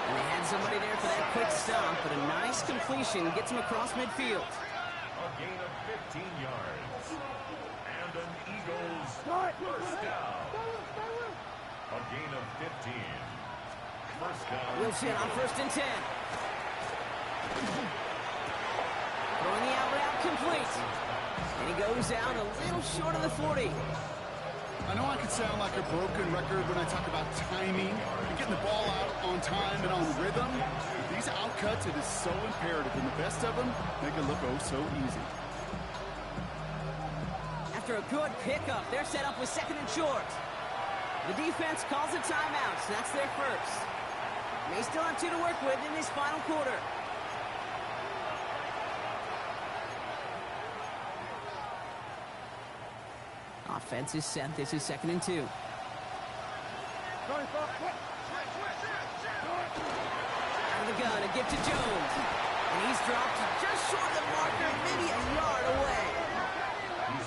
And they had somebody there for that quick stop, but a nice completion gets him across midfield. A gain of 15 yards. And an Eagles first down. A gain of 15. First down. Wilson on 1st and 10. Throwing the out route complete. And he goes out a little short of the 40. I know I can sound like a broken record when I talk about timing and getting the ball out on time and on rhythm. These outcuts, it is so imperative, and the best of them make it look oh so easy. After a good pickup, they're set up with 2nd and short. The defense calls a timeout, so that's their first. They still have 2 to work with in this final quarter. Offense is set. This is 2nd and 2. Out of the gun, a gift to Jones. And he's dropped just short of the marker, maybe a yard away.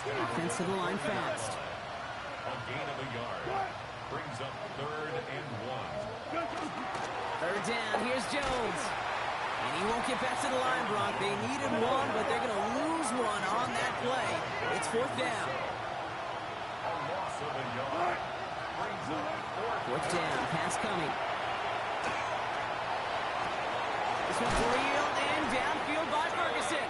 Offense to the line fast. A gain of a yard. Brings up 3rd and 1. 3rd down. Here's Jones. And he won't get back to the line, Brock. They needed one, but they're going to lose one on that play. It's 4th down. A loss of a yard. Brings up 4th down. Pass coming. This one's reeled in downfield by Ferguson.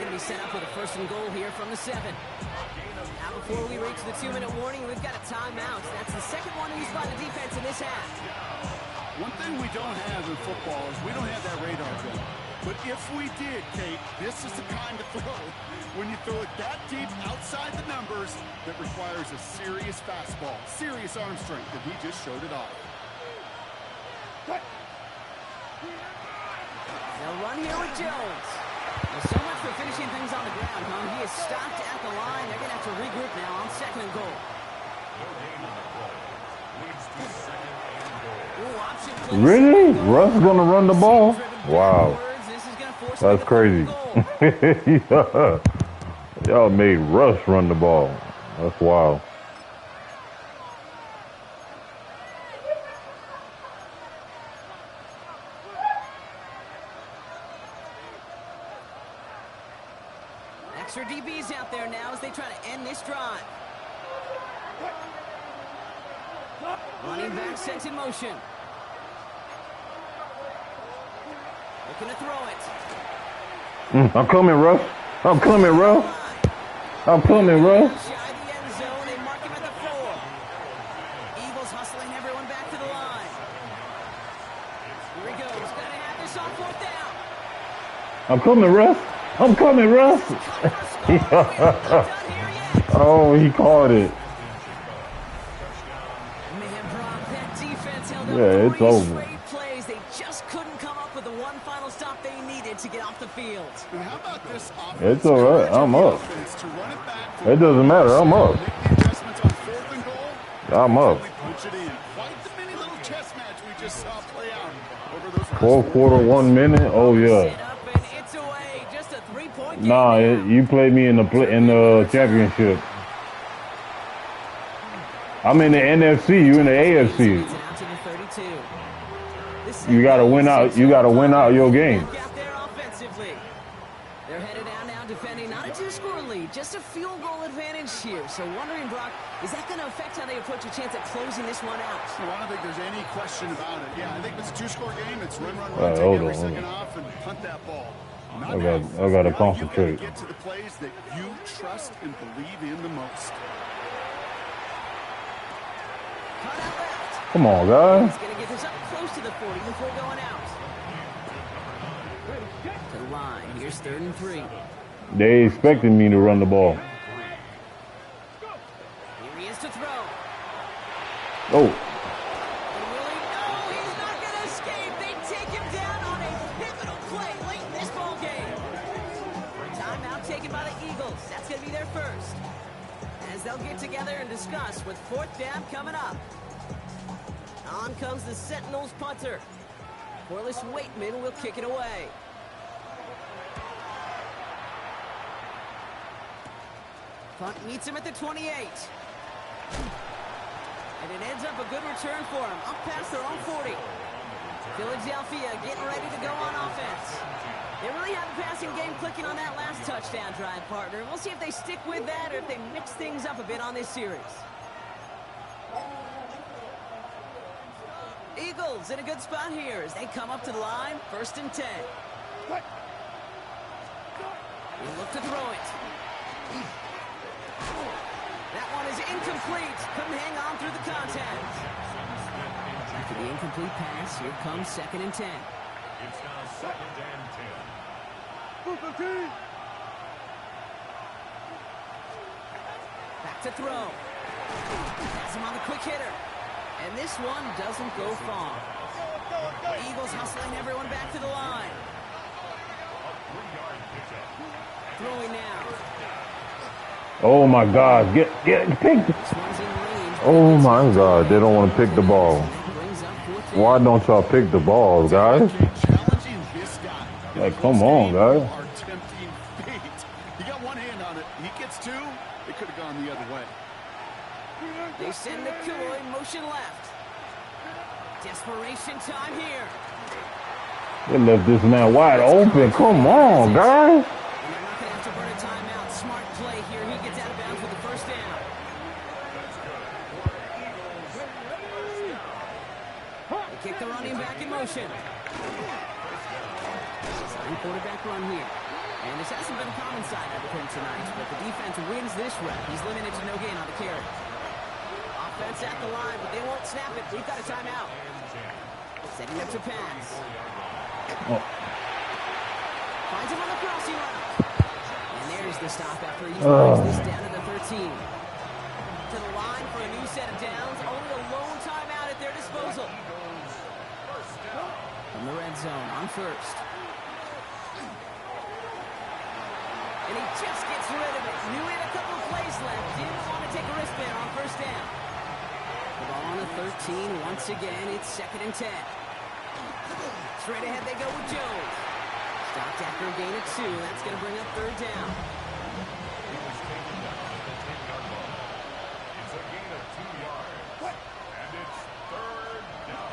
going to be set up with a 1st and goal here from the 7. Now before we reach the 2-minute warning, we've got a timeout. That's the second one used by the defense in this half. One thing we don't have in football is we don't have that radar gun. But if we did, Kate, this is the kind of throw, when you throw it that deep outside the numbers, that requires a serious fastball, serious arm strength, and he just showed it off. They'll run here with Jones. Well, so much for finishing things on the ground, huh? He is stopped at the line. They're going to have to regroup now on 2nd and goal. Ooh, really? Russ going to run the ball? Wow. That's crazy. Y'all made Russ run the ball. That's wild. Extra DBs out there now as they try to end this drive. Running back sent in motion. Looking to throw it. I'm coming, Russ. I'm coming, Russ. I'm coming, Russ. Shy the end zone. They mark him at the 4. Eagles hustling everyone back to the line. Here he goes. Got to have this on 4th down. I'm coming, Russ. I'm coming, Russ. Oh, he caught it. Man, Brock, that defense held up Yeah, it's 3 over. straight plays. They just couldn't come up with the one final stop they needed to get off the field. And how about this offense? It's all right. I'm up. To run it back It doesn't matter. I'm up. make the adjustments on 4th and goal. I'm up. We punch it in. Quite the mini little chess match we just saw play out over those last 4th quarter, 1 minute. Oh Set yeah. up and it's away. Just a 3-point game. Nah, now. you played me in the championship. I'm in the NFC. You in the AFC. It's out to the 32. You gotta win out. You gotta win out your game. Out there offensively. They're headed out now defending not a 2-score lead, just a field goal advantage here. So wondering, Brock, is that going to affect how they approach a chance at closing this one out? Well, I don't think there's any question about it. Yeah, I think if it's a 2-score game, it's run, Right, take hold every on, hold second on. off and punt that ball. Not I now. gotta Now concentrate. You gotta get to the plays that you trust and believe in the most. Cut out left. Come on, guys. He's going to get this up close to the 40 before going out. To the line. Here's 3rd and 3. They expected me to run the ball. Here he is to throw. Oh, And will he? No, he's not going to escape. They take him down on a pivotal play late in this ball game. Timeout taken by the Eagles. That's going to be their first. As they'll get together and discuss with 4th down coming up. On comes the Sentinels punter. Corliss Waitman will kick it away. Punt meets him at the 28. And it ends up a good return for him. Up past their own 40. Philadelphia getting ready to go on offense. They really have a passing game clicking on that last touchdown drive, partner. We'll see if they stick with that or if they mix things up a bit on this series. Eagles in a good spot here as they come up to the line. 1st and 10. He'll look to throw it. That one is incomplete. Couldn't hang on through the contact. After the incomplete pass, here comes 2nd and 10. It's now 2nd and 10. Back to throw. Has him on the quick hitter. And this one doesn't go far. The Eagles hustling everyone back to the line. Throwing now. oh my God! Get pick. This one's in range. Oh my God! They don't want to pick the ball. Brings up 4th down. Why don't y'all pick the balls, guys? Challenging this guy. Like, come on, guys. Are tempting fate. He got one hand on it. He gets 2. It could have gone the other way. They send McCoy motion left. Desperation time here. They left this man wide open. Come on, guys. And they're not going to have to burn a timeout. Smart play here. He gets out of bounds with the 1st down. They kick the running back in motion. Sign quarterback run here. And this hasn't been a common side of him tonight, but the defense wins this rep. He's limited to no gain on the carry. Offense at the line, but they won't snap it. We've got a timeout. Setting up to pass. Oh. Finds him on the crossing route. And there's the stop after he drives this down to the 13. To the line for a new set of downs. Only a lone timeout at their disposal. From the red zone on first. And he just gets rid of it. Knew he had a couple of plays left. Didn't want to take a risk there on first down. The ball on the 13. Once again, it's 2nd and 10. Straight ahead they go with Jones. Stopped after a gain of 2. That's going to bring up 3rd down. It's a gain of 2 yards. And it's 3rd down.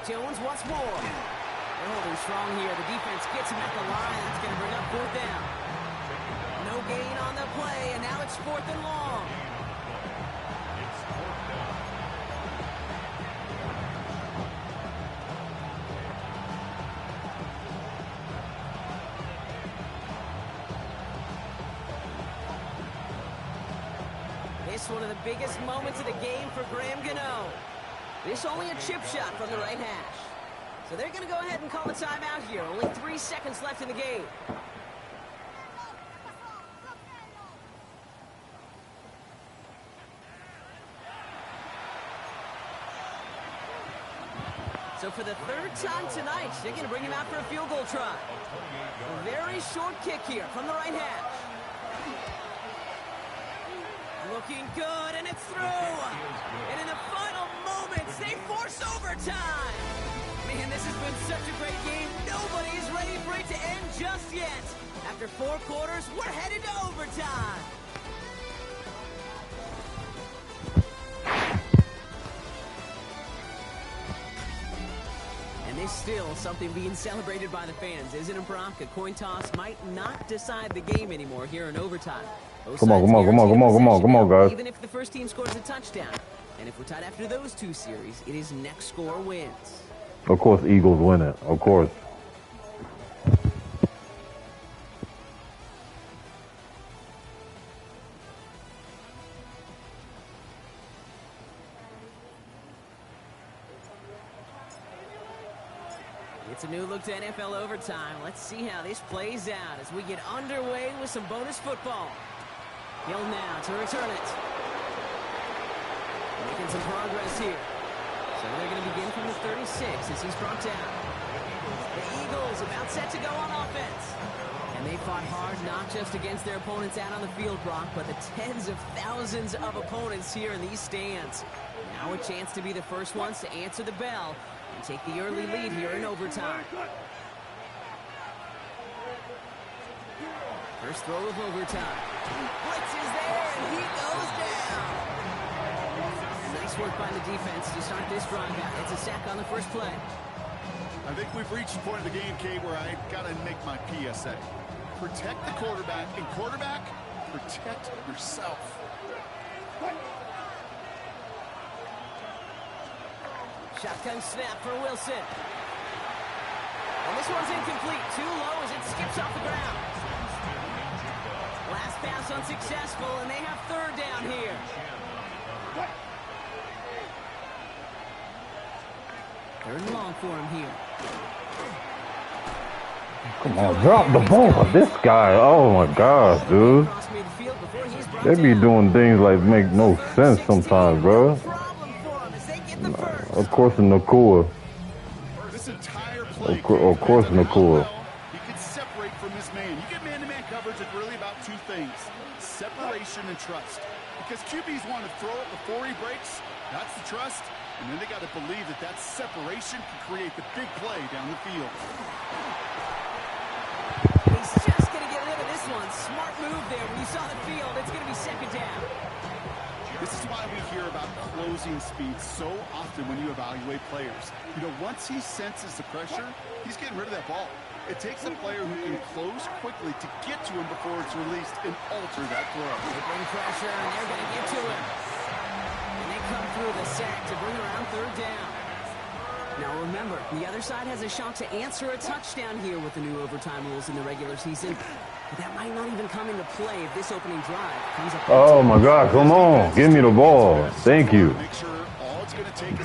Jones once more. They're holding strong here. The defense gets him at the line. That's going to bring up 4th down. No gain on the play, and now it's 4th and long. It's 4th down. This one of the biggest moments of the game for Graham Gano. This only a chip shot from the right hash. So they're going to go ahead and call a timeout here. Only 3 seconds left in the game. So for the 3rd time tonight, they're going to bring him out for a field goal try. A very short kick here from the right hash. Looking good, and it's through. And in the final moments, they force overtime. Man, this has been such a great game. Nobody is ready for it to end just yet. After 4 quarters, we're headed to overtime. And there's still something being celebrated by the fans, isn't it, Brock? A coin toss might not decide the game anymore here in overtime. Come on, guys. Even if the first team scores a touchdown. And if we're tied after those 2 series, it is next score wins. Of course, Eagles win it. Of course. It's a new look to NFL overtime. Let's see how this plays out as we get underway with some bonus football. Hill now to return it. Making some progress here. So they're going to begin from the 36 as he's brought down. The Eagles about set to go on offense. And they fought hard not just against their opponents out on the field, Brock, but the tens of thousands of opponents here in these stands. Now a chance to be the first ones to answer the bell and take the early lead here in overtime. First throw of overtime. Blitz is there, and he goes down. Nice work by the defense to start this drive out. It's a sack on the first play. I think we've reached the point of the game, Kate, where I got to make my PSA. Protect the quarterback, and quarterback, protect yourself. Shotgun snap for Wilson. And this one's incomplete. Too low as it skips off the ground. Last pass unsuccessful, and they have 3rd down here. Third and long for him here. Come on, drop the ball. This guy, oh my gosh, dude. They be doing things like make no sense sometimes, bro. Of course, Nakua. This entire play, of course, Nakua. He can separate from his man. You get man-to-man coverage, it's really about 2 things: separation and trust. Because QBs want to throw it before he breaks. That's the trust. And then they got to believe that that separation can create the big play down the field. He's just going to get rid of this one. Smart move there. When you saw the field, it's going to be 2nd down. This is why we hear about closing speed so often when you evaluate players. You know, once he senses the pressure, he's getting rid of that ball. It takes a player who can close quickly to get to him before it's released and alter that throw. They bring pressure, and they're going to get to him. And they come through the sack to bring around 3rd down. Now remember, the other side has a shot to answer a touchdown here with the new overtime rules in the regular season. But that might not even come into play if this opening drive comes up. Oh my God, come on. Give me the ball. Thank you.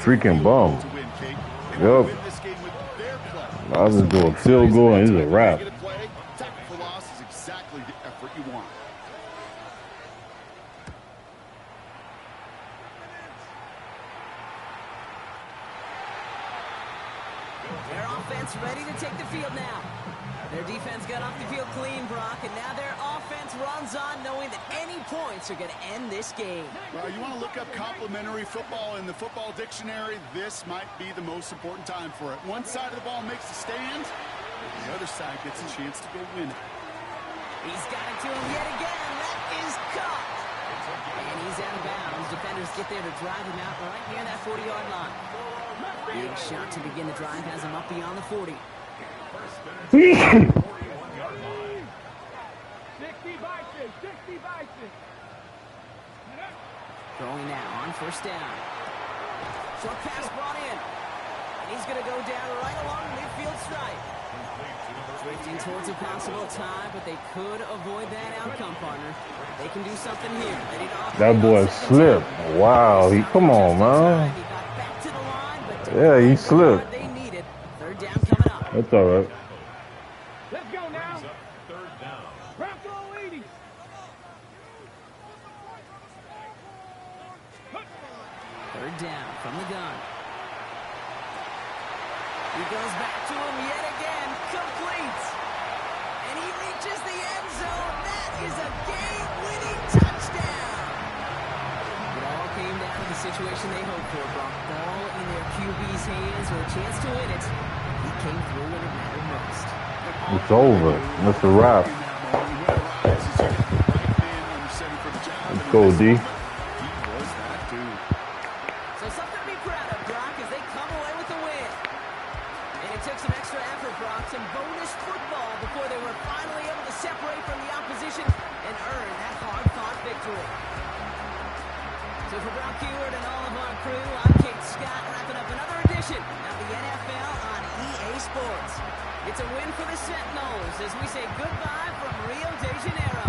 Freaking bum. Yup. I'll just do a field goal and it's a wrap. Tackle for loss is exactly the effort you want. Their offense ready to take the field now. Their defense got off the field clean, Brock, and now their offense runs on knowing that any points are going to end this game. Well, you want to look up complimentary football in the football dictionary, this might be the most important time for it. One side of the ball makes a stand, the other side gets a chance to go win it. He's got it to him yet again. That is caught. And he's out of bounds. Defenders get there to drive him out right near that 40-yard line. Big shot to begin the drive has him up beyond the 40. 60 by 6. Throwing now on first down. Short pass brought in. And he's going to go down right along midfield stripe. Drifting towards a possible tie, but they could avoid that outcome, partner. They can do something here. That boy slipped. Wow. Come on, man. He got back to the line, but Yeah, he slipped. they needed. Third down coming up. That's all right. Let's go now. Third down. Bronco 80. Third down from the gun. He goes back to him yet again. Complete. And he reaches the end zone. That is a game-winning touchdown. It all came down to the situation they hoped for, Brock. Ball in their QB's hands or a chance to win it. He came through when it mattered most. It's over. That's a wrap. Let's go, D. So something to be proud of, Brock, as they come away with the win. And it took some extra effort, Brock, some bonus football before they were finally able to separate from the opposition and earn that hard-fought victory. So for Brock Heward and all of our crew, I'm Kate Scott, wrapping up another edition of the NFL on EA Sports. It's a win for the Sentinels as we say goodbye from Rio de Janeiro.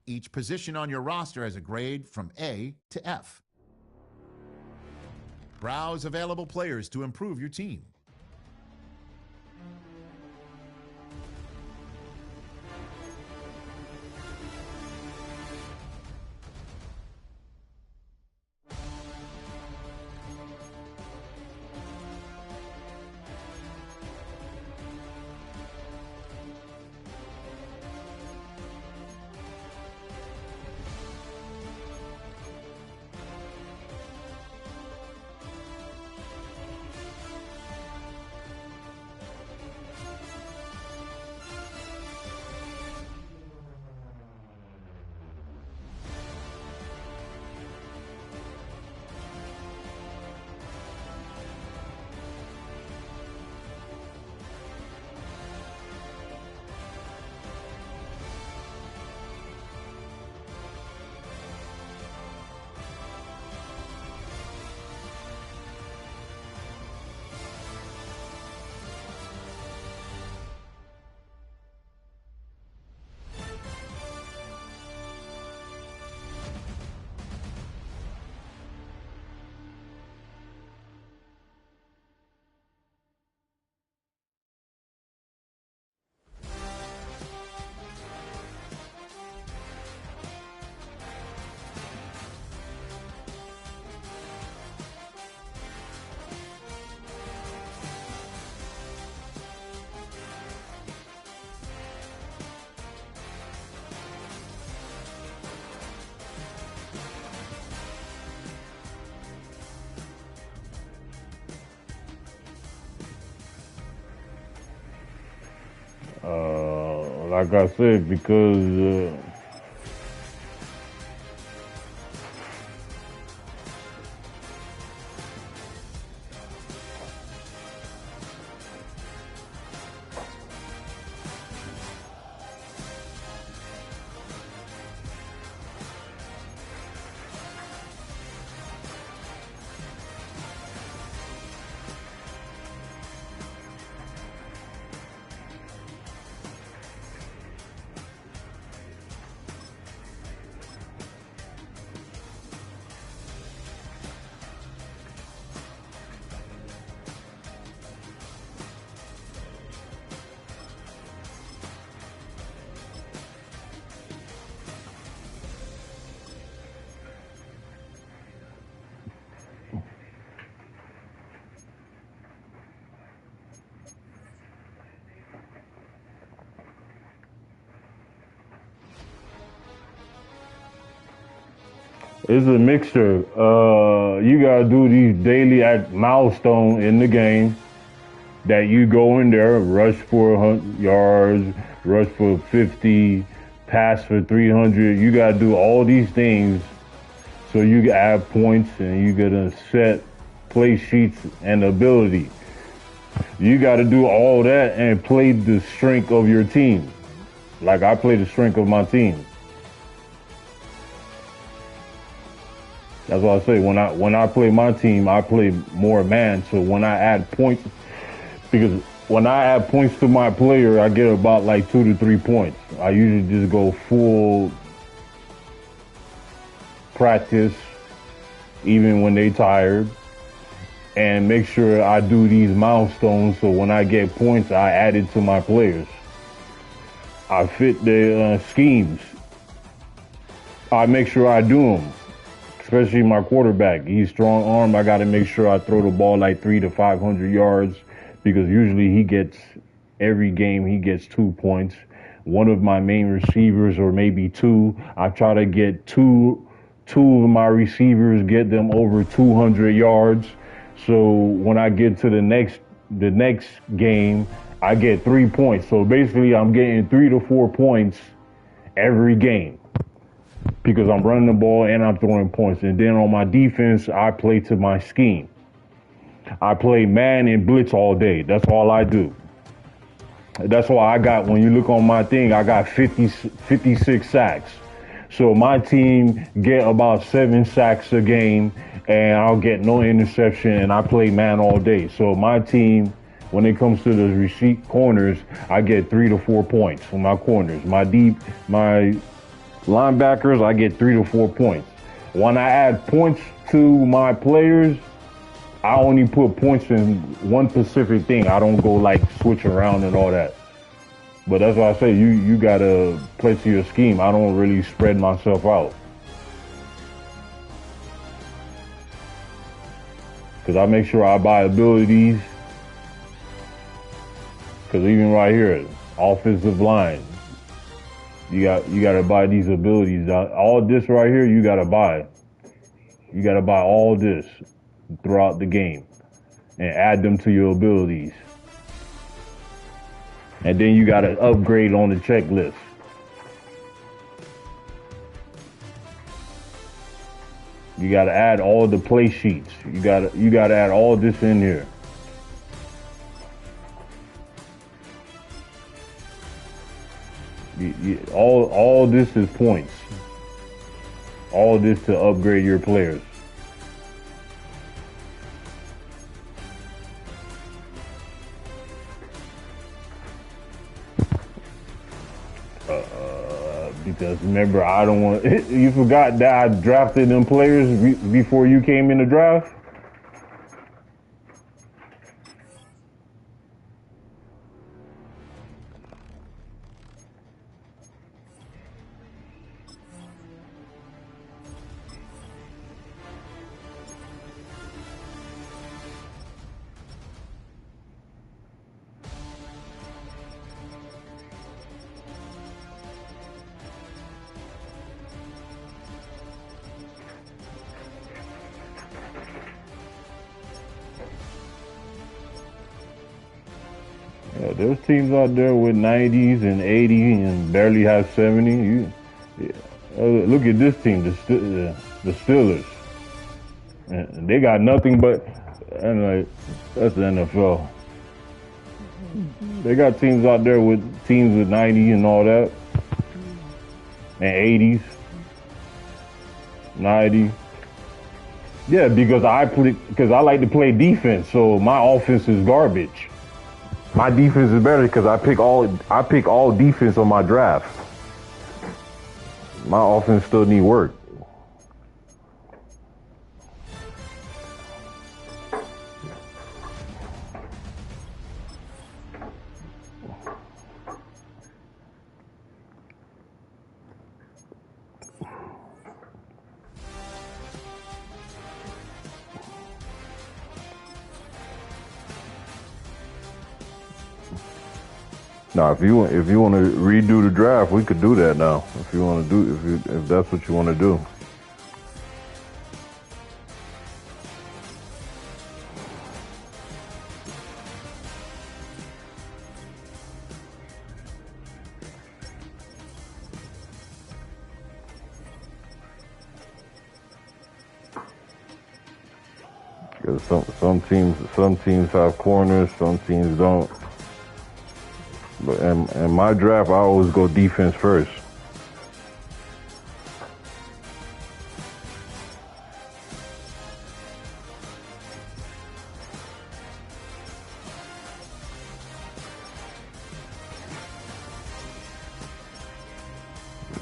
Each position on your roster has a grade from A to F. Browse available players to improve your team. Like I said, because it's a mixture. You gotta do these daily at milestone in the game that you go in there, rush for 100 yards, rush for 50, pass for 300. You gotta do all these things so you can add points and you gotta set play sheets and ability. You gotta do all that and play the strength of your team. Like I play the strength of my team. That's why I say when I play my team, I play more man. So when I add points, because when I add points to my player, I get about like 2 to 3 points. I usually just go full practice, even when they tired, and make sure I do these milestones. So when I get points, I add it to my players. I fit the schemes. I make sure I do them. Especially my quarterback. He's strong arm. I got to make sure I throw the ball like 300 to 500 yards because usually every game he gets 2 points. One of my main receivers or maybe two, I try to get two two of my receivers get them over 200 yards. So when I get to the next game, I get 3 points. So basically, I'm getting 3 to 4 points every game because I'm running the ball and I'm throwing points. And then on my defense, I play to my scheme. I play man and blitz all day. That's all I do. That's why I got, when you look on my thing, I got 56 sacks. So my team get about 7 sacks a game, and I'll get no interception, and I play man all day. So my team, when it comes to the receipt corners, I get 3 to 4 points for my corners. My linebackers, I get 3 to 4 points. When I add points to my players, I only put points in one specific thing. I don't go like switch around and all that. But that's why I say you gotta play to your scheme. I don't really spread myself out. Cause I make sure I buy abilities. Cause even right here, offensive line, you gotta buy these abilities. All this right here, you gotta buy. You gotta buy all this throughout the game and add them to your abilities. And then you got to upgrade on the checklist. You got to add all the play sheets. You got to add all this in here. All this is points. All this to upgrade your players. Because remember, I don't want. You forgot that I drafted them players before you came in the draft. Yeah, there's teams out there with 90s and 80 and barely have 70. Look at this team, the Steelers. And they got nothing but, and like, that's the NFL. They got teams out there with teams with 90 and all that, and 80s, 90. Yeah, because I like to play defense, so my offense is garbage. My defense is better because I pick all defense on my draft. My offense still need work. Now, if you want to redo the draft, we could do that now. If you want to do, if that's what you want to do. Because some teams have corners, some teams don't. But in my draft, I always go defense first.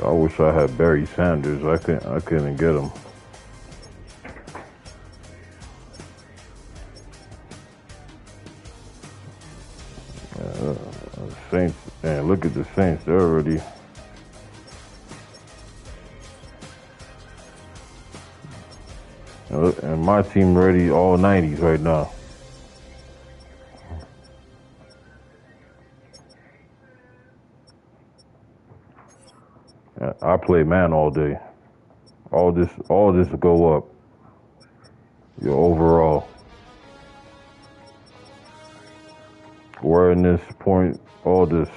I wish I had Barry Sanders. I couldn't get him. Saints, man, look at the Saints. They're already. And my team already all 90s right now. I play man all day. All this will go up. Your overall awareness point, all this.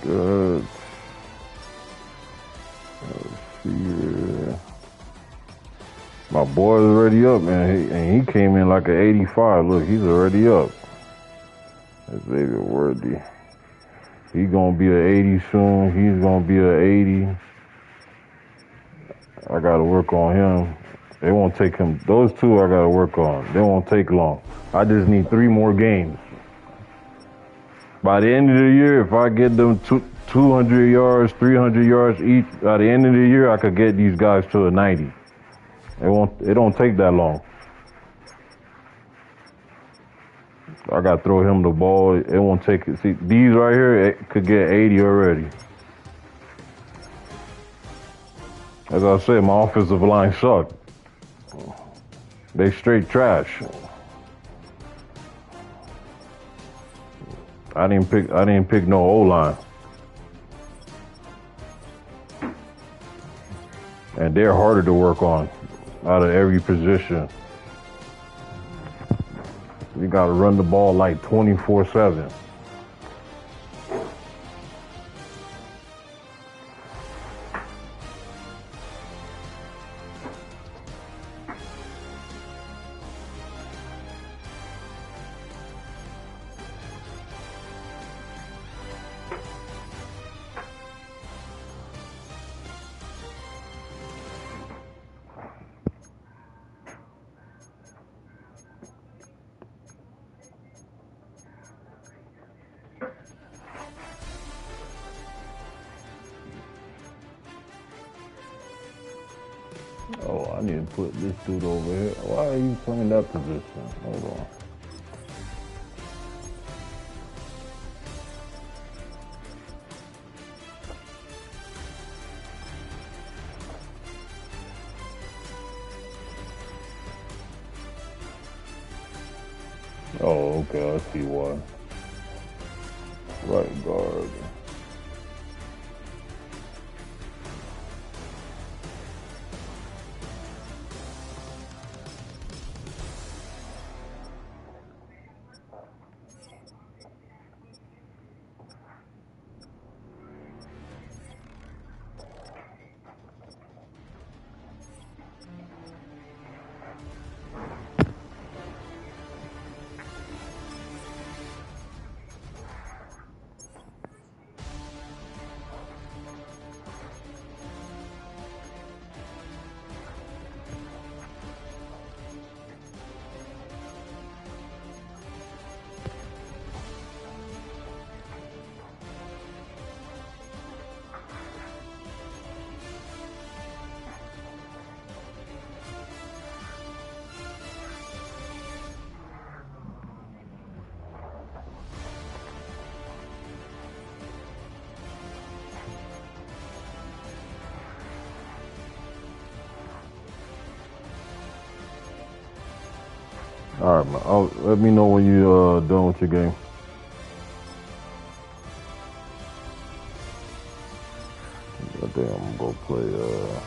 Good. Let's see here. My boy's already up, man. He came in like an 85. Look, he's already up. That's Xavier Worthy. He's gonna be an 80 soon. He's gonna be an 80. I gotta work on him. They won't take him. Those two I gotta work on. They won't take long. I just need 3 more games. By the end of the year, if I get them 200 yards, 300 yards each, by the end of the year, I could get these guys to a 90. It don't take that long. I got to throw him the ball. It won't take it. See, these right here, it could get 80 already. As I said, my offensive line sucked. They straight trash. I didn't pick no O-line. And they're harder to work on out of every position. You got to run the ball like 24/7. Oh, I need to put this dude over here. Why are you playing that position? Hold on. Oh, okay, I see why. Right guard. All right, man. Let me know when you're done with your game. I think I'm gonna go play.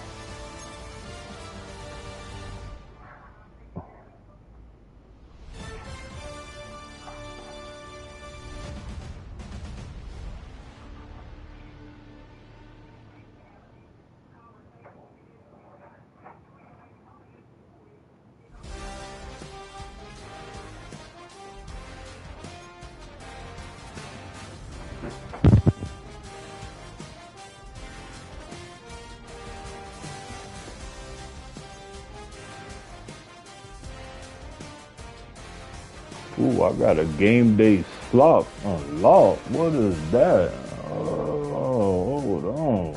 Ooh, I got a game day slot unlocked. What is that? Oh, hold on.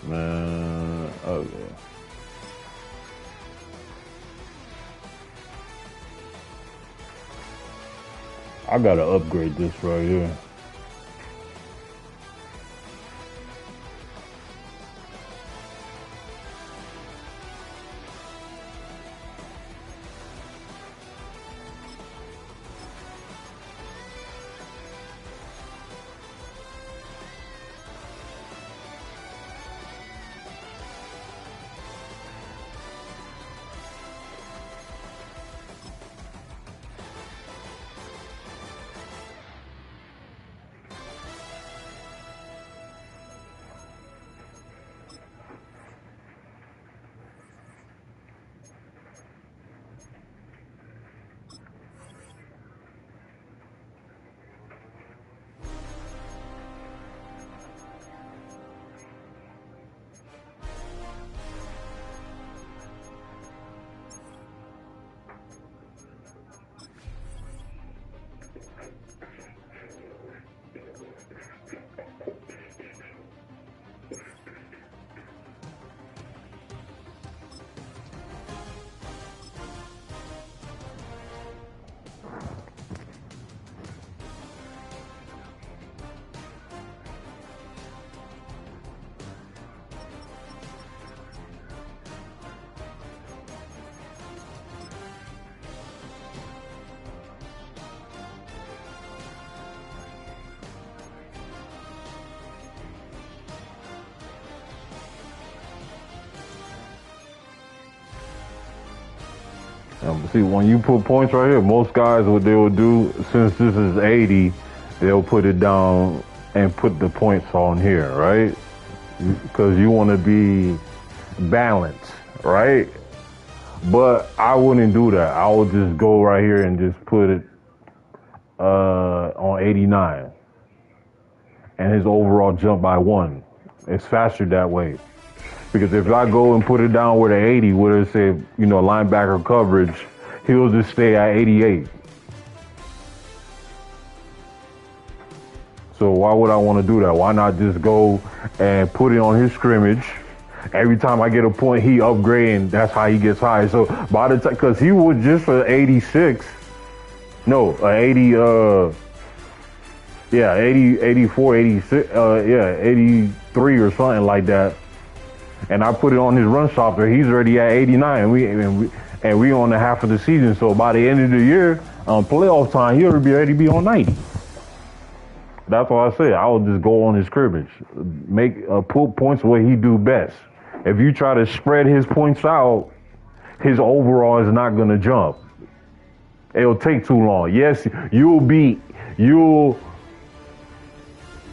Man, okay. I gotta upgrade this right here. See, when you put points right here, most guys, what they will do, since this is 80, they'll put it down and put the points on here, right? Because you want to be balanced, right? But I wouldn't do that. I would just go right here and just put it on 89. And his overall jump by 1. It's faster that way. Because if I go and put it down with an 80, where it say, linebacker coverage, he'll just stay at 88. So why would I want to do that? Why not just go and put it on his scrimmage? Every time I get a point, he upgrading. That's how he gets high. So by the time, because he was just an 86. No, 80. 80, 84, 86. 83 or something like that. And I put it on his run software. He's already at 89. And we on the half of the season. So by the end of the year, playoff time, he'll already be on 90. That's why I say I would just go on his scrimmage, put points where he do best. If you try to spread his points out, his overall is not gonna jump. It'll take too long. Yes, you'll be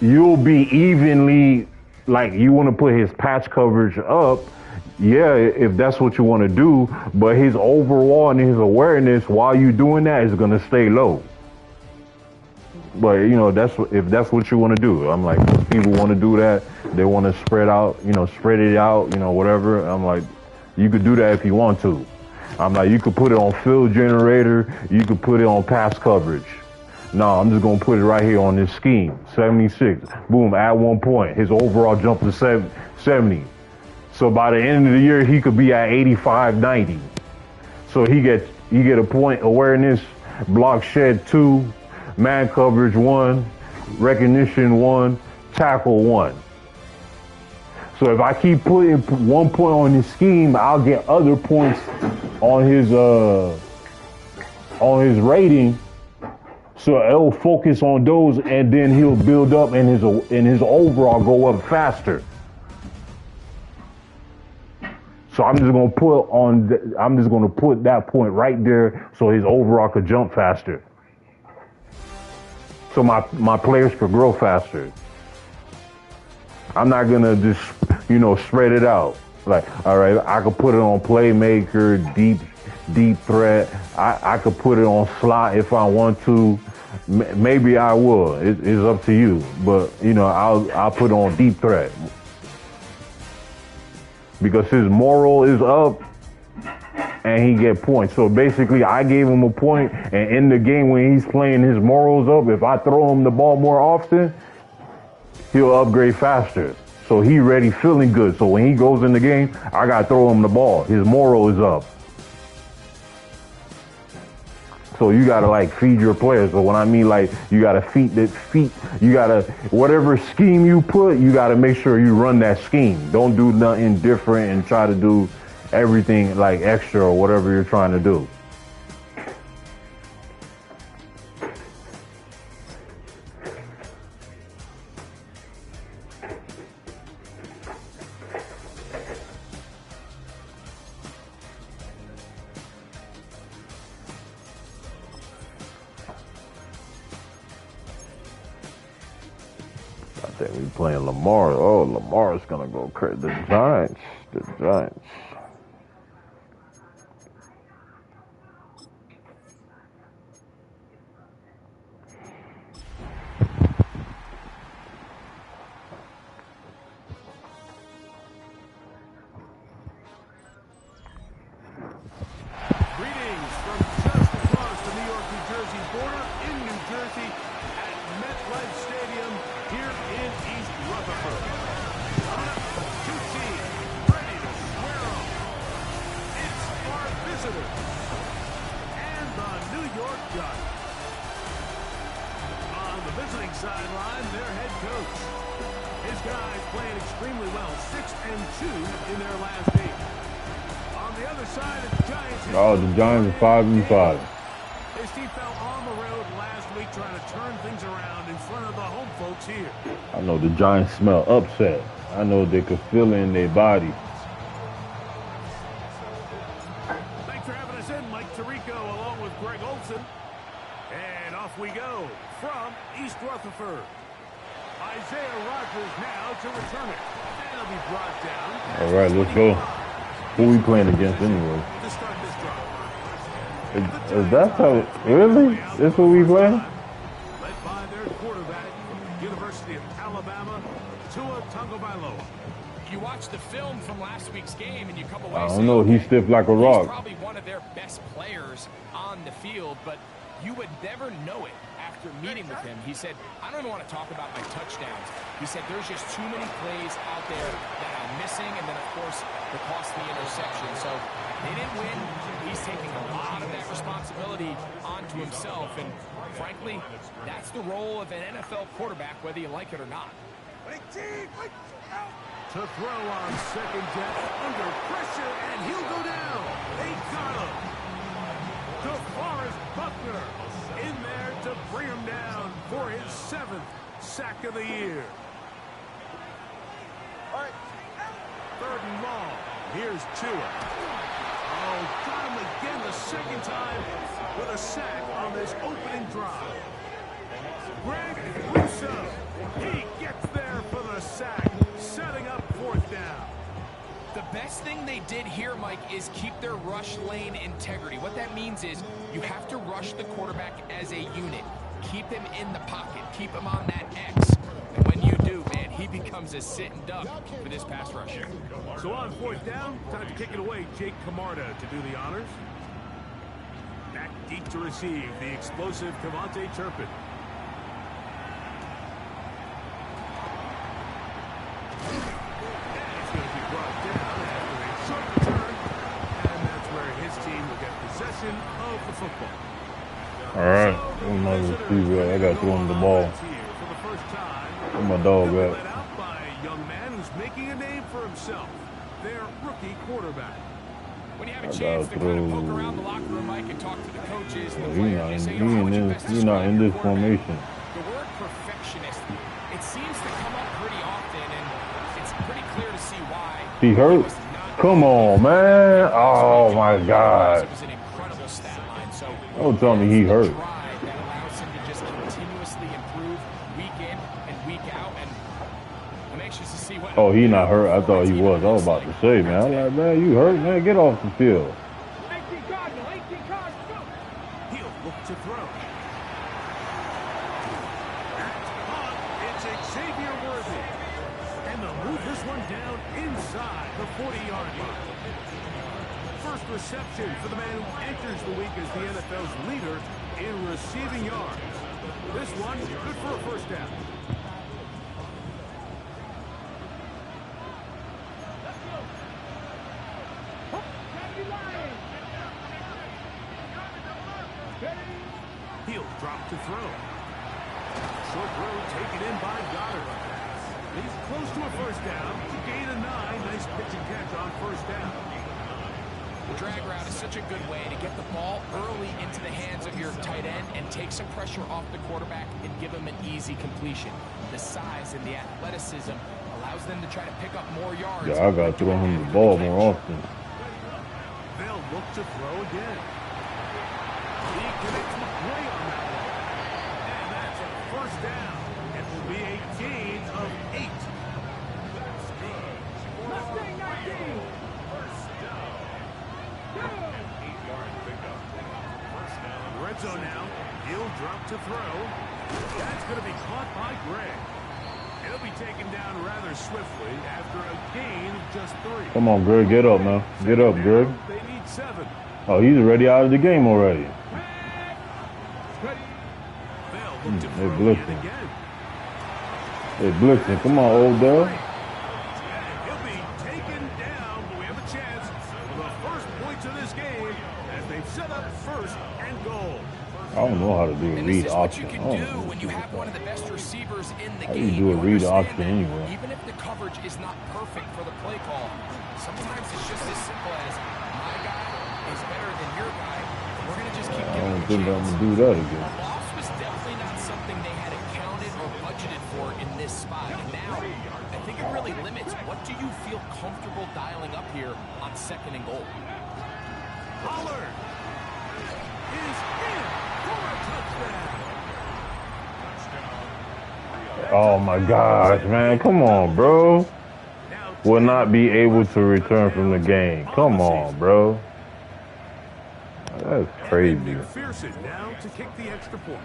evenly, like, you want to put his patch coverage up. yeah, if that's what you want to do, but his overall and his awareness while you doing that is gonna stay low. But if that's what you want to do. I'm like, people want to do that. They want to spread it out, whatever. I'm like, you could do that if you want to. I'm like, you could put it on field generator. You could put it on pass coverage. No, I'm just going to put it right here on this scheme. 76. Boom, at 1 point. His overall jumped to 70. So by the end of the year, he could be at 85, 90. So you get a point awareness, block shed 2, man coverage 1, recognition 1, tackle 1. So if I keep putting 1 point on his scheme, I'll get other points on his rating. So it'll focus on those, and then he'll build up, and his overall go up faster. So I'm just gonna put that point right there, so his overall could jump faster. So my players could grow faster. I'm not gonna just, spread it out. Like, all right, I could put it on playmaker, deep threat. I could put it on slot if I want to. Maybe I will. It's up to you. But I'll put it on deep threat because his moral is up. And he get points. So basically, I gave him a point, and in the game when he's playing his morals up, if I throw him the ball more often, he'll upgrade faster. So he ready, feeling good. So when he goes in the game, I gotta throw him the ball. His moral is up. So you gotta feed your players. So when I mean you gotta feed, you gotta, whatever scheme you put, you gotta make sure you run that scheme. Don't do nothing different and try to do everything extra or whatever you're trying to do. I think we playing Lamar. Oh, Lamar's gonna go crazy. The Giants. Greetings from just across the New York-New Jersey border in New Jersey at MetLife Stadium here in East Rutherford. Two teams ready to square off. It's our visitors and the New York Giants. On the visiting sideline, their head coach. His guys playing extremely well, 6-2 in their last 8. On the other side of the Giants. Oh, the Giants are 5-5. His team fell on the road last week trying to turn things around in front of the home folks here. I know the Giants smell upset. I know they could feel it in their body. Thanks for having us in, Mike Tirico, along with Greg Olson. And off we go from East Rutherford. Isaiah Rodgers now to return it. And it'll be brought down. All right, let's go. Who we playing against anyway? To start this drive. Is that how? Really? This what we playing? Led by their quarterback from the University of Alabama, Tua Tagovailoa. You watch the film from last week's game and you come away I don't know. He's stiff like a rock. He's probably one of their best players on the field, but you would never know it after meeting with him. He said, I don't even want to talk about my touchdowns. He said, there's just too many plays out there that I'm missing, and then, of course, the costly interception. So they didn't win. He's taking a lot of that responsibility onto himself, and frankly, that's the role of an NFL quarterback, whether you like it or not. To throw on second down, under pressure, and he'll go down. They got him. DeForest Buckner in there to bring him down for his 7th sack of the year. Third and long. Here's Tua. Oh, got him again the second time with a sack on this opening drive. Greg Russo. He gets there for the sack, setting up 4th down. The best thing they here, Mike, is keep their rush lane integrity. What that means is you have to rush the quarterback as a unit. Keep him in the pocket. Keep him on that X. And when you do, man, he becomes a sitting duck for this pass rusher. So on 4th down, time to kick it away. Jake Camarda to do the honors. Back deep to receive, the explosive Devontae Turpin. And he's going to be brought down after a short return. And that's where his team will get possession of the football. All right, I'm not receiver. I got to throw him the ball. For the first time, Where my dog led at? out by a young man who's making a name for himself. Their rookie quarterback. When you have a chance to kind of poke around the locker room, Mike, and talk to the coaches and the He's players, not, you say, how would you best he not describe in your this quarterback? formation. The word perfectionist, it seems to come up pretty often, and it's pretty clear to see why. He hurt? Come on, man. Oh, my God. It was an incredible stat line. So Don't tell me he hurt. that allows him to just continuously improve week in and week out, and I'm anxious to see what. Oh, he not hurt. I thought he was. I was about to say, man. I'm like, man, you hurt, man. Get off the field. 18 Cardinal, 18 Cardinal. He'll look to throw. That's caught. It's Xavier Worthy. And they'll move this one down inside the 40-yard line. First reception for the man who enters the week as the NFL's leader in receiving yards. This one, good for a first down. He'll drop to throw. Short throw taken in by Goddard. He's close to a first down. Gain of 9. Nice pitch and catch on first down. The drag route is such a good way to get the ball early into the hands of your tight end and take some pressure off the quarterback and give him an easy completion. The size and the athleticism allows them to try to pick up more yards. Yeah, I got to throw him the ball more often. They'll look to throw again. He connects McCoy on that one. And that's a first down. It will be a gain of 8. That's good. Mustang 19. First down. An 8-yard pickup. First down. Red zone now. He'll drop to throw. That's going to be caught by Greg. He'll be taken down rather swiftly after a gain of just 3. Come on, Greg. Get up, man. Get up, Greg. They need 7. Oh, he's already out of the game already. They'll look to They throw blitzing. again. They blitzing. Come on, Odell. And he'll be taken down, but we have a chance for the first points of this game as they've set up first and goal. I don't know how to do a And read this is what you option. can I do don't know. when you have one of the best receivers in the How do game. you do a read understand option that anyway? Even if the coverage is not perfect for the play call, sometimes it's just as simple as my guy is better than your guy. We're going to just keep I giving don't him think I'm a chance. going to do that again. A loss was definitely not something they had accounted or budgeted for in this spot. And now, I think it really limits what do you feel comfortable dialing up here on 2nd and goal. Pollard is in for a touchdown. Oh, my gosh, man. Come on, bro. Will not be able to return from the game. Come on, bro. That's crazy. McPherson now to kick the extra point.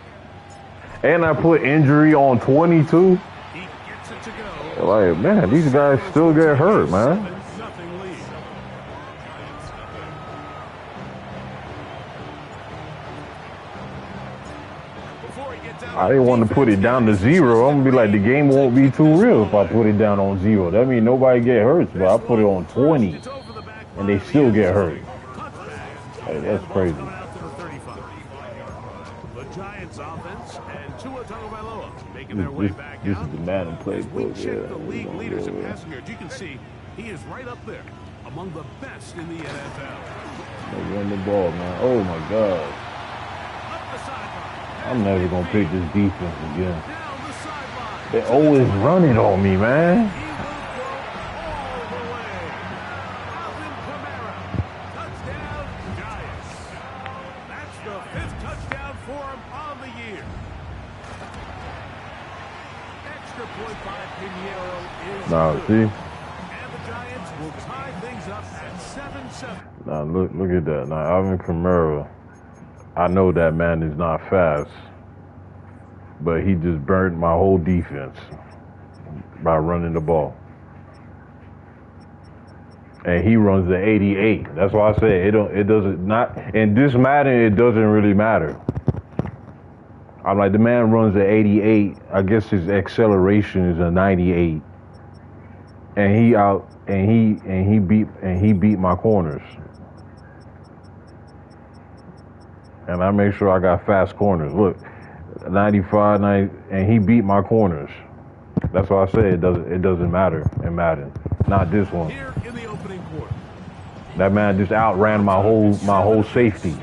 And I put injury on 22. He gets it to go. Like, man, these guys still get hurt, man. 7-0 lead. Before he gets out I didn't want to put it down to 0. I'm going to be like, the game won't be too real if I put it down on 0. That means nobody get hurt, but I put it on 20, It's over the back and they line of still the get end hurt. zone. Touchback. Hey, that's crazy. Coming out to the 35. The Giants offense and Tua Tagovailoa making their way back This out. is the Madden As we playbook. check Yeah, the we league gonna leaders go in there. passing yards, you can see he is right up there among the best in the NFL. They run the ball, man. Oh, my God. Up the sideline. I'm never going to pick this defense again. Down the sideline. They always run it on me, man. He will go all the way. Alvin Kamara. Touchdown, Giants. That's the 5th touchdown for him on the year. Extra point by Pinheiro is Nah, good. see? And the Giants will tie things up at 7-7. 7. Now look at that. Now Alvin Kamara, I know that man is not fast, but he just burnt my whole defense by running the ball. And he runs the 88. That's why I say it doesn't not in this Madden it doesn't really matter. I'm like, the man runs the 88. I guess his acceleration is a 98. And he beat my corners. And I make sure I got fast corners. Look, 95, 90, and he beat my corners. That's why I say it doesn't matter in Madden. Not this one. Here in the opening quarter. That man just outran my whole safety,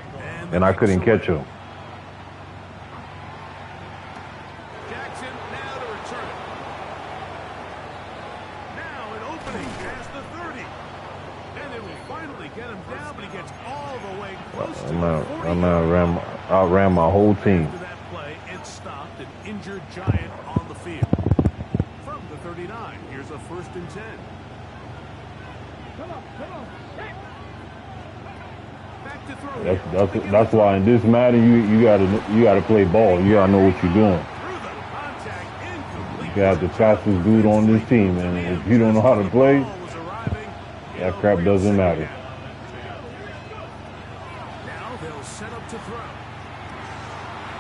and I couldn't catch him. Jackson now to return it. Now an opening past the 30. And they will finally get him down, but he gets all the way close to the 40. Outran my whole team. After that play, it stopped an injured Giant on the field. From the 39, here's a 1st and 10. Come on. Back to throw. That's why in this Madden you gotta play ball. You gotta know what you're doing. Through the contact, incomplete. You have the fastest dude on this team, and if you don't know how to play, Ball was arriving. that crap doesn't matter. Now they'll set up to throw.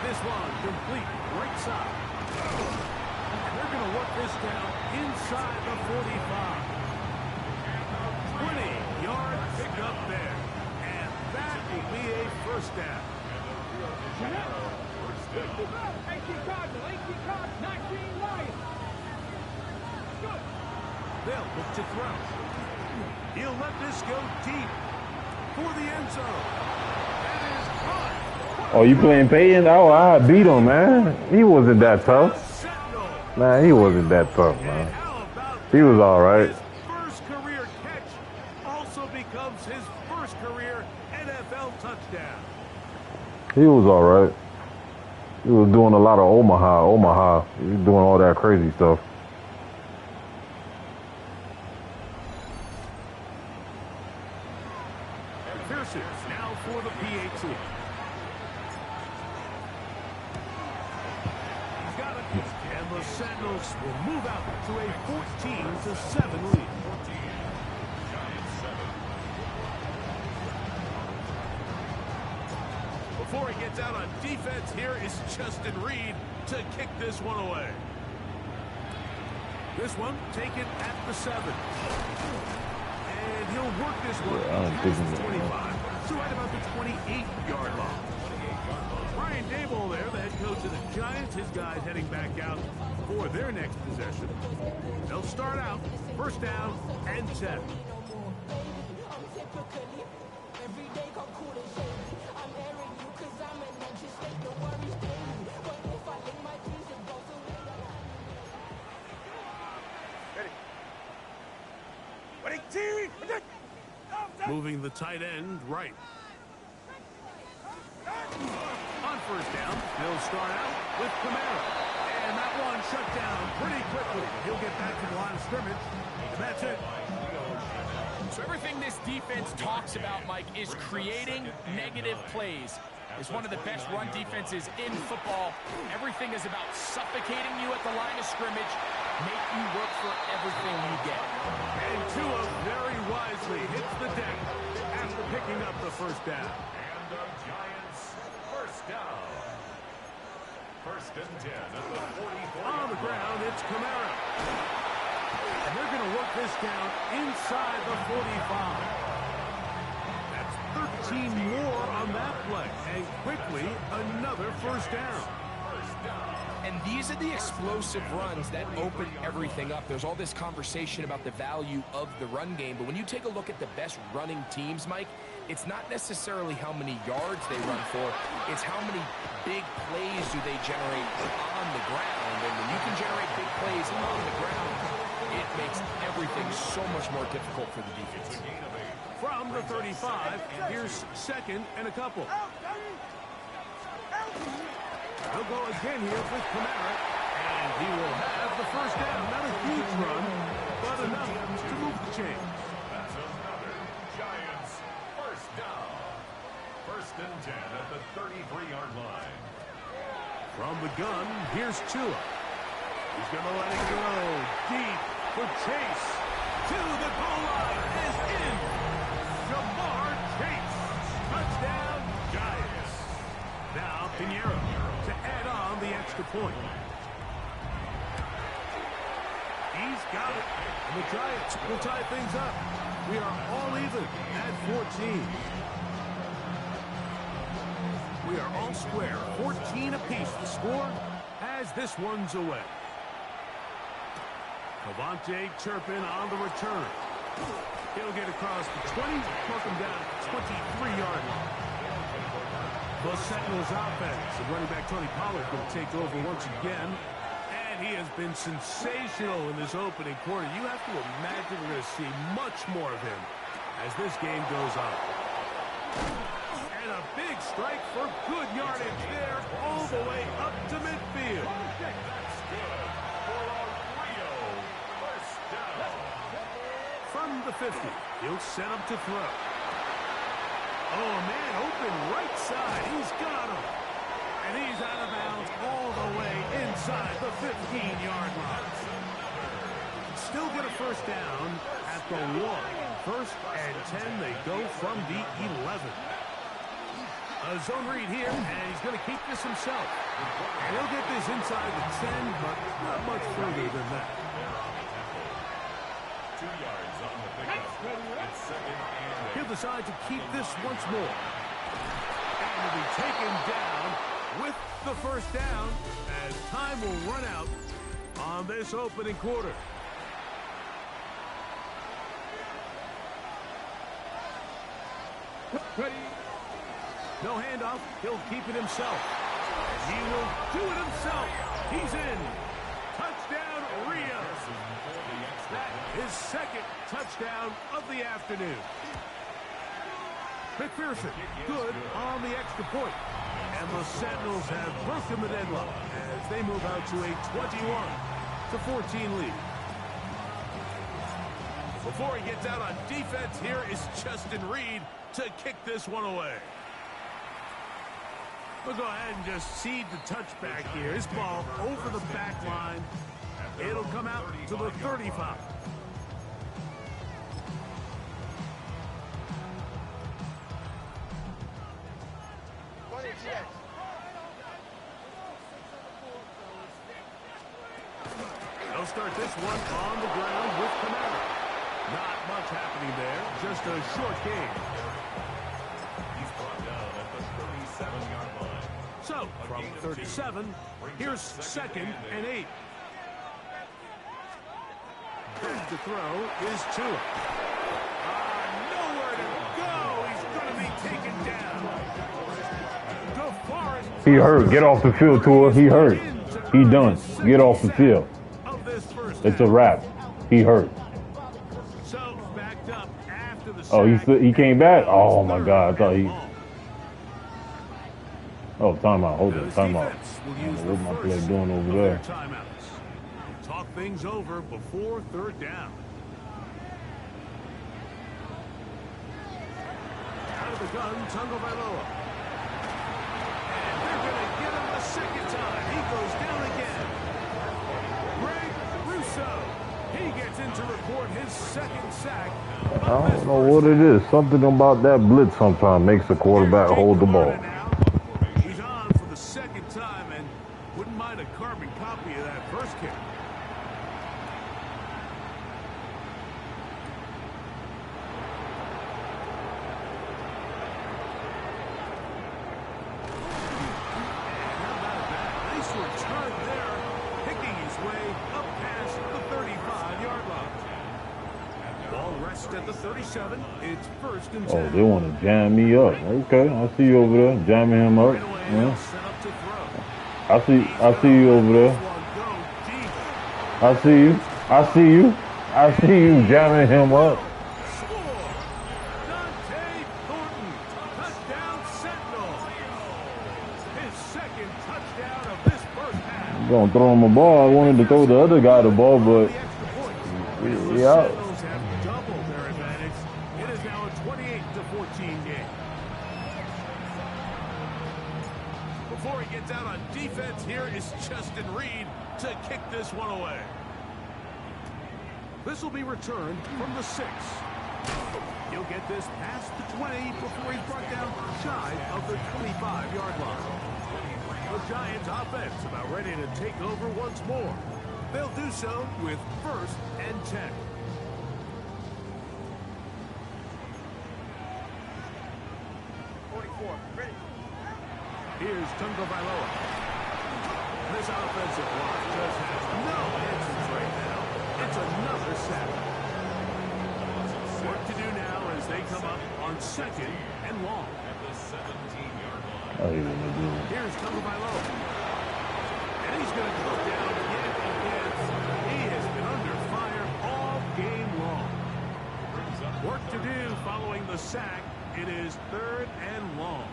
This one complete, right side. And they're going to work this down inside the 45. 20-yard pickup there. And that will be a 1st down. 18 Cardinal, 19 Lions. Good. They'll look to throw. He'll let this go deep for the end zone. That is caught. Oh, you playing Peyton? Oh, I beat him, man. He wasn't that tough. Sentinel. Man, he wasn't that tough, man. How about He was all right. his first career catch also becomes his first career NFL touchdown. He was all right. He was doing a lot of Omaha. He was doing all that crazy stuff. Pearson now for the PAT. He's got it. And the Sentinels will move out to a 14-7 lead. Before he gets out on defense, here is Justin Reed to kick this one away. This one taken at the 7. And he'll work this one past the 25. So right about the 28-yard line. Brian Daboll there, the head coach of the Giants. His guys heading back out for their next possession. They'll start out 1st down and 10. Moving the tight end right. On 1st down, they'll start out with Kamara. And that one shut down pretty quickly. He'll get back to the line of scrimmage. And that's it. So everything this defense talks about, Mike, is creating negative plays. It's one of the best run defenses in football. Everything is about suffocating you at the line of scrimmage, make you work for everything you get. And Tua very wisely hits the deck after picking up the 1st down. And the Giants 1st down. 1st and 10 at the 44. On the ground, it's Kamara. And they're going to work this down inside the 45. That's 13 more on that play. And quickly, another 1st down. And these are the explosive runs that open everything up. There's all this conversation about the value of the run game, but when you take a look at the best running teams, Mike, it's not necessarily how many yards they run for, it's how many big plays do they generate on the ground. And when you can generate big plays on the ground, it makes everything so much more difficult for the defense. From the 35, here's 2nd and a couple. He'll go again here with Kamara, and he will have the 1st down. Not a huge run, but enough to move the chain. That's another Giants 33-yard line. From the gun, here's Tua. He's going to let it go deep for Chase. To the goal line is in. Jamar Chase. Touchdown, Giants. Now Pinheiro to add on the extra point. He's got it. And the Giants will tie things up. We are all even at 14. We are all square. 14 apiece the score as this one's away. Cavante Turpin on the return. He'll get across the 20, knock him down at the 23-yard line. The Sentinels offense. And running back Tony Pollard will take over once again. And he has been sensational in this opening quarter. You have to imagine we're going to see much more of him as this game goes on. And a big strike for good yardage there all the way up to midfield. That's good for a Rio first down. From the 50, he'll set him to throw. Oh, man, open right side. He's got him. And he's out of bounds all the way inside the 15-yard line. Still get a first down at the 1. First and 10, they go from the 11. A zone read here, and he's going to keep this himself. And he'll get this inside the 10, but not much further than that. 2 yards on the pickup. It's second and 8. He'll decide to keep this once more. And will be taken down with the first down as time will run out on this opening quarter. Ready. No handoff. He'll keep it himself. He will do it himself. He's in. Touchdown, Rio. That is second touchdown of the afternoon. McPherson, good on the extra point. And the Sentinels have broken the deadlock as they move out to a 21-14 lead. Before he gets out on defense, here is Justin Reed to kick this one away. We'll go ahead and just cede the touchback here. This ball over the back line. It'll come out to the 35. They'll start this one on the ground with Camara. Not much happening there. Just a short game. He's brought down at the 37-yard line. So, from 37, here's second and 8. Back to throw is Tua. Nowhere to go. He's going to be taken down. DeForest. He hurt. Get off the field, Tua. He hurt. He done. Get off the field. It's a wrap. He hurt. So, backed up after the Oh, he came back? Oh, my God. I thought he... Oh, timeout. Hold it. Timeout. What's my play doing over there? Talk things over before third down. Out of the gun, Tungo Bailoa. And they're going to get him a second time. He goes down again. Greg Russo. He gets in to record his second sack. I don't know what it is. Something about that blitz sometimes makes the quarterback hold the ball. He's on for the second time and wouldn't mind a carbon copy of that first kick. Nice return there, picking his way up past the 35-yard line. Ball rests at the 37. It's first and 10. Oh, they want to jam me up. Okay, I see you over there, jamming him up. Yeah. I see you over there. I see you jamming him up. I'm gonna throw him a ball. I wanted to throw the other guy the ball, but yeah. It is now a 28-14 game. before he gets out on defense, here is Justin Reed to kick this one away. This will be returned from the 6. He'll get this past the 20 before he's brought down shy of the 25-yard line. The Giants offense about ready to take over once more. They'll do so with 1st and 10. Here's Tunga Vailoa. This offensive line just has no answers right now. It's another sack. Work to do now as they come up on 2nd and long. At the 17-yard line. Oh, he's gonna do it. Here's Tunga Vailoa. And he's going to go down yet again. He has been under fire all game long. Work to do following the sack. It is 3rd and long.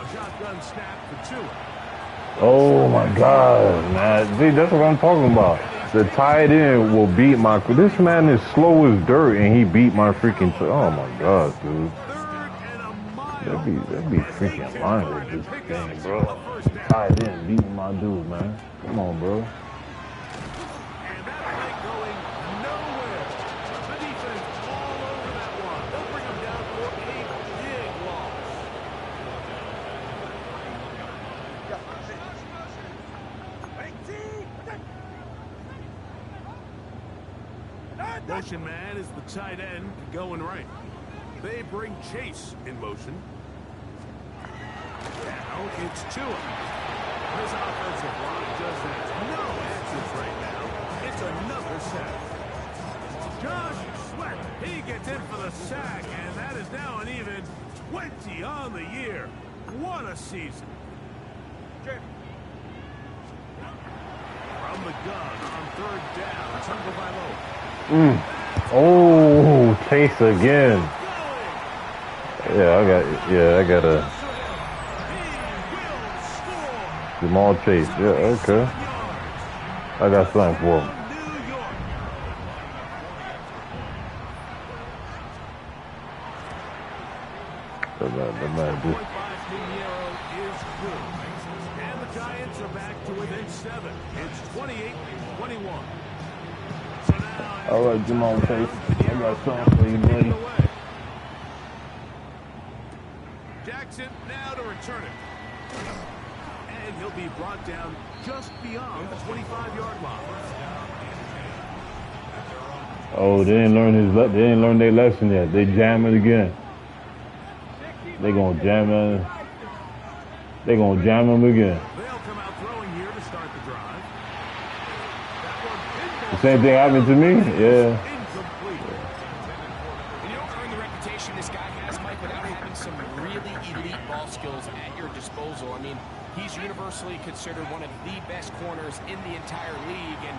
A shotgun snap for Tua. Oh my God, man. See, that's what I'm talking about. The tight end will beat my. This man is slow as dirt, and he beat my freaking. Oh my God, dude. That'd be freaking lying with this game, bro. Tight end beating my dude, man. Come on, bro. And that play going nowhere. The defense all over that one. They'll bring him down for a big loss. Motion man is the tight end going right. They bring Chase in motion. Now it's Tua. His offensive line just has no answers right now. It's another sack. Josh Sweat, he gets in for the sack, and that is now an even 20 on the year. What a season. From the gun on 3rd down, Tunga Vailoa. Oh, Chase again. Yeah, I got a Jamal Chase. Yeah, okay. I got something for him. And the Giants are back to within 7. It's 28-21. So now, all right, Jamal Chase. I got something for you, buddy. Jackson now to return it. And he'll be brought down just beyond the 25-yard line. Oh, they didn't learn their lesson yet. They jam it again. They gonna jam it. They gonna jam them again. They'll come out throwing here to start the drive. The same thing happened to me. Yeah. Incomplete. And you don't earn the reputation this guy has, Mike, without having some really elite ball skills at your disposal. I mean, he's universally considered one of the best corners in the entire league, and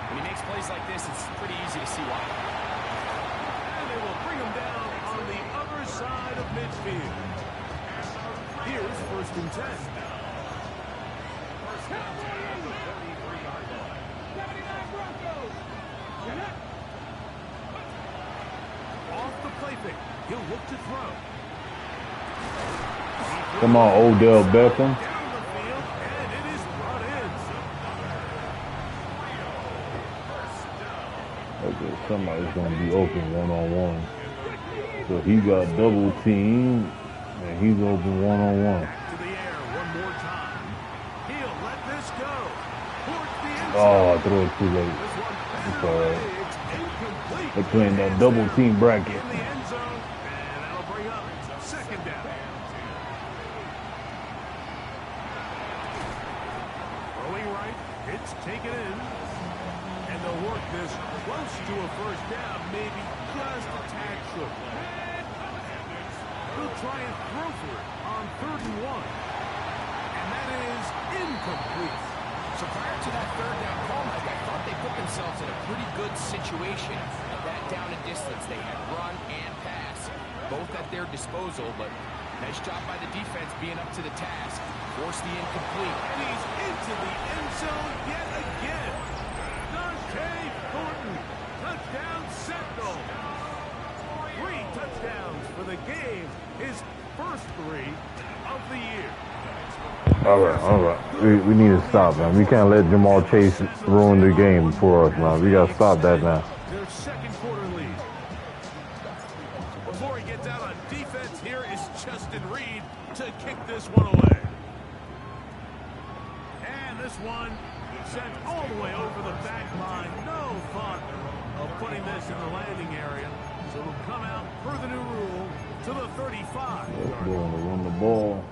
when he makes plays like this, it's pretty easy to see why. And they will bring him down on the other side of midfield. Here's 1st and 10. Off the play fake. He'll look to throw. Come on, Odell Beckham. Down the field, and it is brought in. Okay, somebody's gonna be open one-on-one. So he got double teamed, and he's open one-on-one. Back to the air one more time. He'll let this go. Towards the end Oh, I threw it too late. This one It's all right. it's incomplete. They're playing that double team bracket. In the end zone, and that'll bring up 2nd down. Throwing right, it's taken in. And they'll work this close to a 1st down, maybe just a tad short. They'll try and throw for it on 3rd and 1. And that is incomplete. So prior to that 3rd down call, Mike, I thought they put themselves in a pretty good situation at that down and distance. They had run and pass, both at their disposal, but nice job by the defense being up to the task. Force the incomplete. And he's into the end zone yet again. Dante Thornton, touchdown Sentinel. 3 touchdowns for the game. His first 3 of the year. All right. We need to stop, man. We can't let Jamal Chase ruin the game for us, man. We got to stop that now. Their second quarter lead. Before he gets out on defense, here is Justin Reed to kick this one away. And this one sent all the way over the back line. No thought of putting this in the landing area. So it'll come out per the new rule to the 35. They're going to run the ball.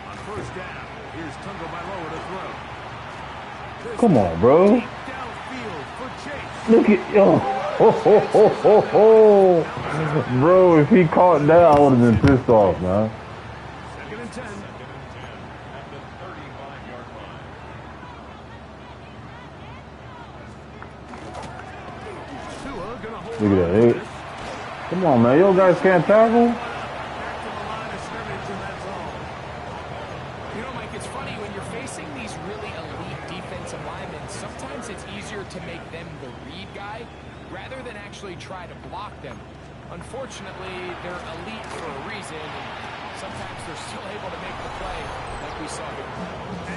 On first down, here's Tungo Bailoa to throw. Come on, bro. Deep downfield for Chase. Look at bro, if he caught that, I would have been pissed off, man. Second and 10. At the 35-yard line. Tua gonna hold Look at on to that. this. Come on, man. You guys can't tackle? Back to the line of scrimmage, and that's all. You know, Mike, it's funny when you're facing these really elite defensive linemen, sometimes it's easier to make them the read guy rather than actually try to block them. Unfortunately, they're elite for a reason, and sometimes they're still able to make the play like we saw here.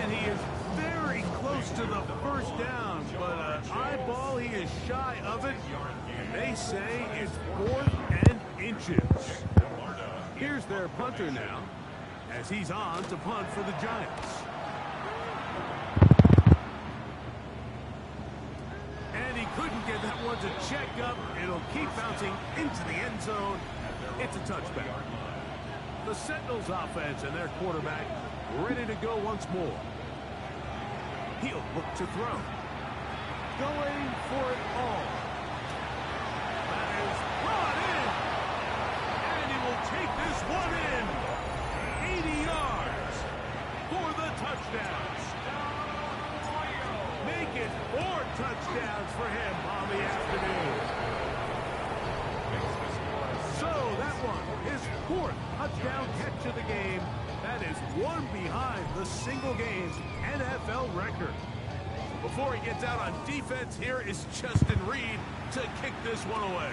And he is very close to the first down, but eyeball, he is shy of it. And they say it's 4th and inches. Here's their punter now, as he's on to punt for the Giants. And he couldn't get that one to check up. It'll keep bouncing into the end zone. It's a touchback. The Sentinels offense and their quarterback ready to go once more. He'll look to throw. Going for it all. That is brought in. And he will take this one in. 80 yards for the touchdowns. Make it 4 touchdowns for him on the afternoon. So that one, his 4th touchdown catch of the game. That is one behind the single game NFL record. Before he gets out on defense, here is Justin Reed to kick this one away.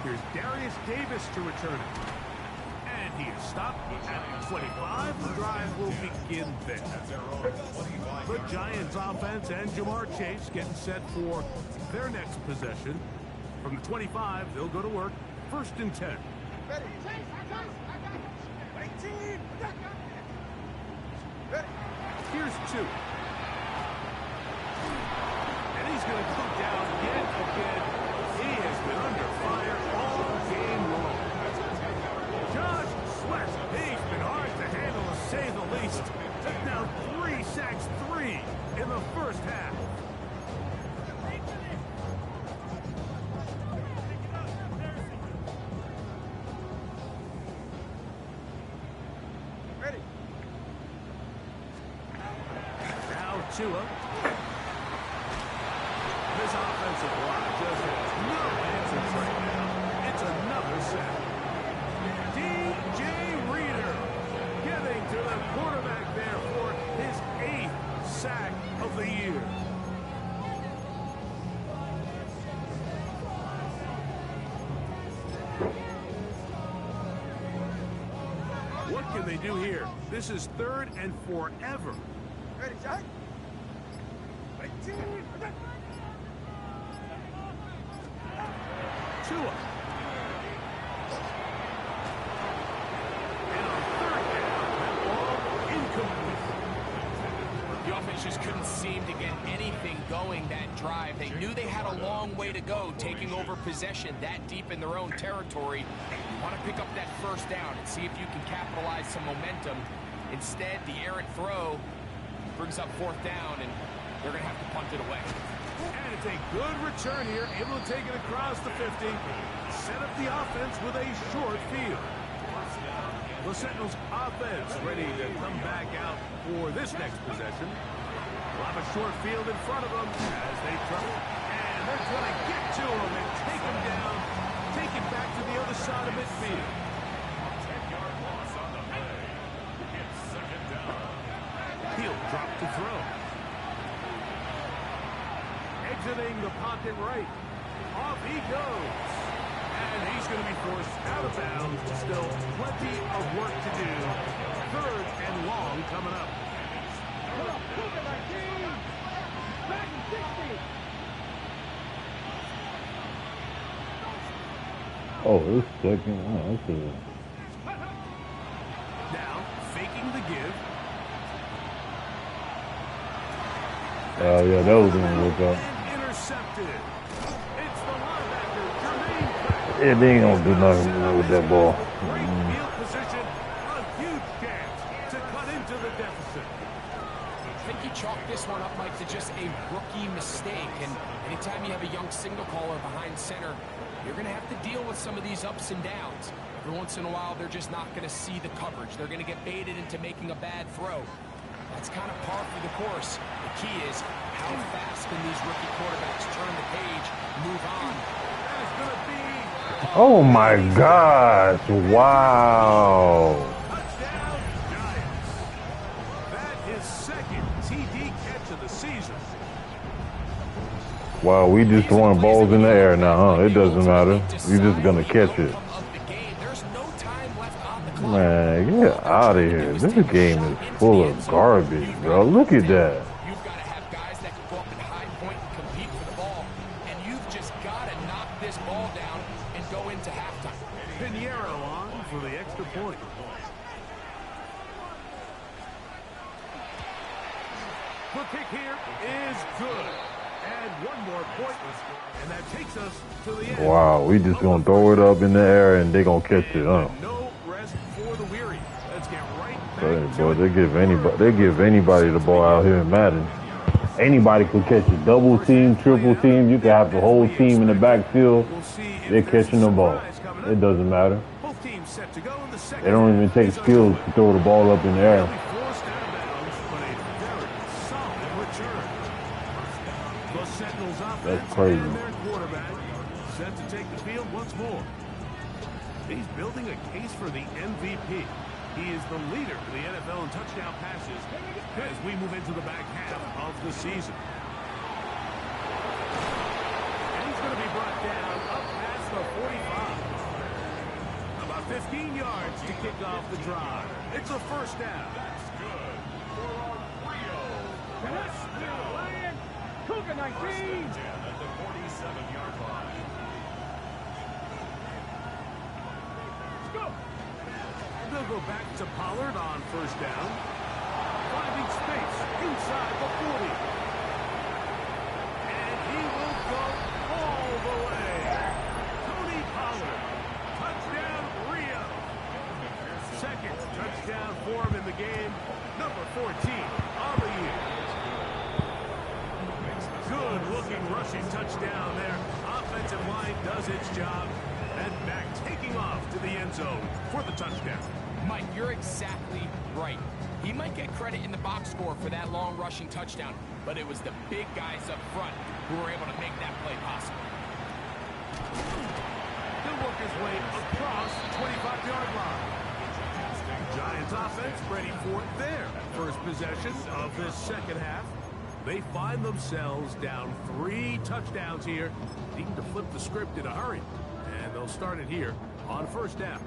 Here's Darius Davis to return it. And he is stopped at 25. The drive will begin there. The Giants offense and Jamar Chase getting set for their next possession. From the 25, they'll go to work. 1st and 10. Ready. Here's 2. And he's going to go down yet again. He has been under fire all game long. Josh Sweat, he's been hard to handle, to say the least. Took down 3 sacks, 3 in the first half. Now Tua. This offensive line just has no answers right now. It's another sack. DJ Reader getting to the quarterback there for his 8th sack of the year. What can they do here? This is 3rd and forever. Ready, Jack? Tua. And on 3rd down, that ball incomplete. The offense just couldn't seem to get anything going that drive. They knew they had a long way to go, taking over possession that deep in their own territory. You want to pick up that 1st down and see if you can capitalize some momentum. Instead, the errant throw brings up 4th down, and they're going to have to punt it away. And it's a good return here, able to take it across the 50. Set up the offense with a short field. The Sentinels offense ready to come back out for this next possession. We'll have a short field in front of them as they try. And they're going to get to him and take him down. Take it back to the other side of midfield. throw. Exiting the pocket right. Off he goes. And he's going to be forced out of bounds. Still plenty of work to do. 3rd and long coming up. Back in 60. Oh, it's second. Oh, okay. Now, faking the give. Yeah, that was gonna work out. And intercepted. It's the linebacker, Jermaine. Yeah, they ain't gonna do nothing with that ball. Great field position. A huge chance to cut into the deficit. I think you chalk this one up, Mike, to just a rookie mistake. And anytime you have a young signal caller behind center, you're going to have to deal with some of these ups and downs. Every once in a while, they're just not going to see the coverage. They're going to get baited into making a bad throw. That's kind of par for the course. The key is how fast can these rookie quarterbacks turn the page, move on. That is going to be... Oh my gosh! Wow! Touchdown, Giants. That is second TD catch of the season. Wow, we just throwing balls in the air now, huh? It doesn't matter. You're just gonna catch it. Man, get out of here. This game is full of garbage, bro. Look at that. You've got to have guys that can go up and high point and compete for the ball. And you've just got to knock this ball down and go into halftime. Pinheiro on for the extra point. The kick here is good. And one more point, and that takes us to the end. Wow, we just gonna throw it up in the air and they gonna catch it, huh? No rest for the weary. Let's get right back Boy, they give anybody the ball out here in Madden. Anybody could catch it. Double team, triple team. You can have the whole team in the backfield. They're catching the ball. It doesn't matter. Both teams set to go in the second. They don't even take skills to throw the ball up in the air. Forced out of bounds, but a very solid return. The Sentinels offense That's crazy. and their quarterback set to take the field once more. He's building a case for the MVP. He is the leader for the NFL in touchdown passes as we move into the back half of the season. And he's going to be brought down up past the 45. About 15 yards to kick off the drive. It's a first down. That's good for our Rio. First down. Lion, Cougar 19. First and 10 at the 47-yard line. They'll go back to Pollard on first down. Finding space inside the 40. And he will go all the way. Tony Pollard. Touchdown, Rio. Second touchdown for him in the game. Number 14 on the year. Good-looking rushing touchdown there. Offensive line does its job. And back taking off to the end zone for the touchdown. Mike, you're exactly right. He might get credit in the box score for that long rushing touchdown, but it was the big guys up front who were able to make that play possible. He'll work his way across the 25-yard line. Giants offense ready for their first possession of this second half. They find themselves down 3 touchdowns here, needing to flip the script in a hurry. And they'll start it here on first down.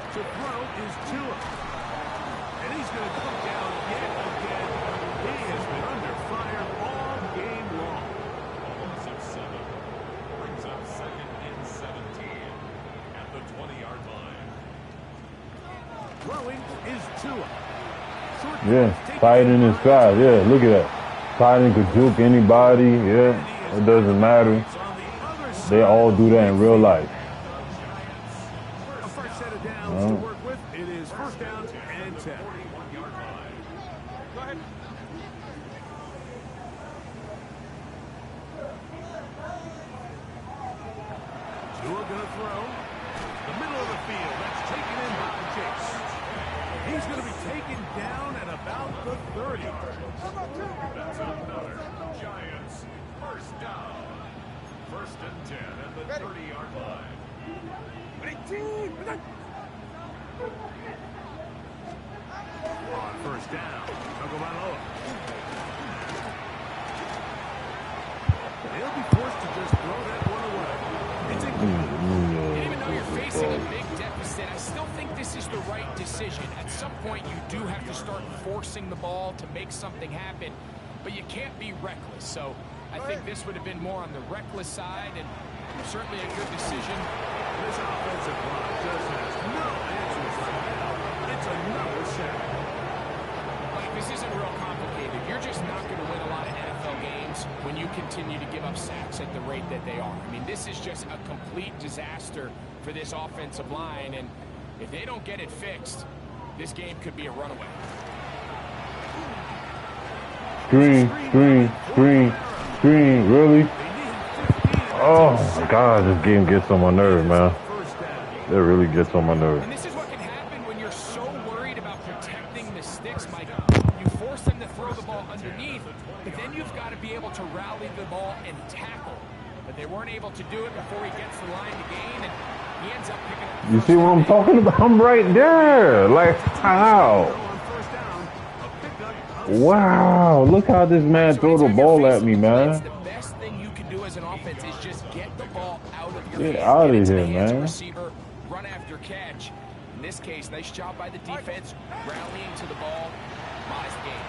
To throw is Tua. And he's going to come down yet again. He has been under fire all game long. Loss of 7 brings up 2nd and 17 at the 20-yard line. Throwing is Tua. Short Yeah, pass tight taken in his by side. Yeah, look at that. Tight end could juke anybody. Yeah, it doesn't matter. on the other side. They all do that in real life. A fresh set of downs to work with. It is first down and 10. 41-yard line. Go ahead. Tua gonna throw. The middle of the field. That's taken in by Chase. He's going to be taken down at about the 30. That's another Giants first down. 1st and 10 at the 30-yard line. On first down, Tagovailoa. They'll be forced to just throw that one away. It's incomplete. And even though you're facing a big deficit, I still think this is the right decision. At some point, you do have to start forcing the ball to make something happen, but you can't be reckless. So I think this would have been more on the reckless side, and certainly a good decision. This offensive line just has no answers right now. It's another sack. Like, this isn't real complicated. You're just not going to win a lot of NFL games when you continue to give up sacks at the rate that they are. I mean, this is just a complete disaster for this offensive line, and if they don't get it fixed, this game could be a runaway. Screen, really? Oh my God, this game gets on my nerves, man. It really gets on my nerves. And this is what can happen when you're so worried about protecting the sticks, Mike. You force them to throw the ball underneath, but then you've got to be able to rally the ball and tackle. But they weren't able to do it before he gets the line to gain, and he ends up picking up. You see what I'm talking about? I'm right there. Like, how? Wow, look how this man throw the ball at me, man. The best thing you can do as an offense is just get the ball out of your Get hands. out of Get it to here, the hands of man. receiver, run after catch. In this case, nice job by the defense, rallying to the ball. Modest game.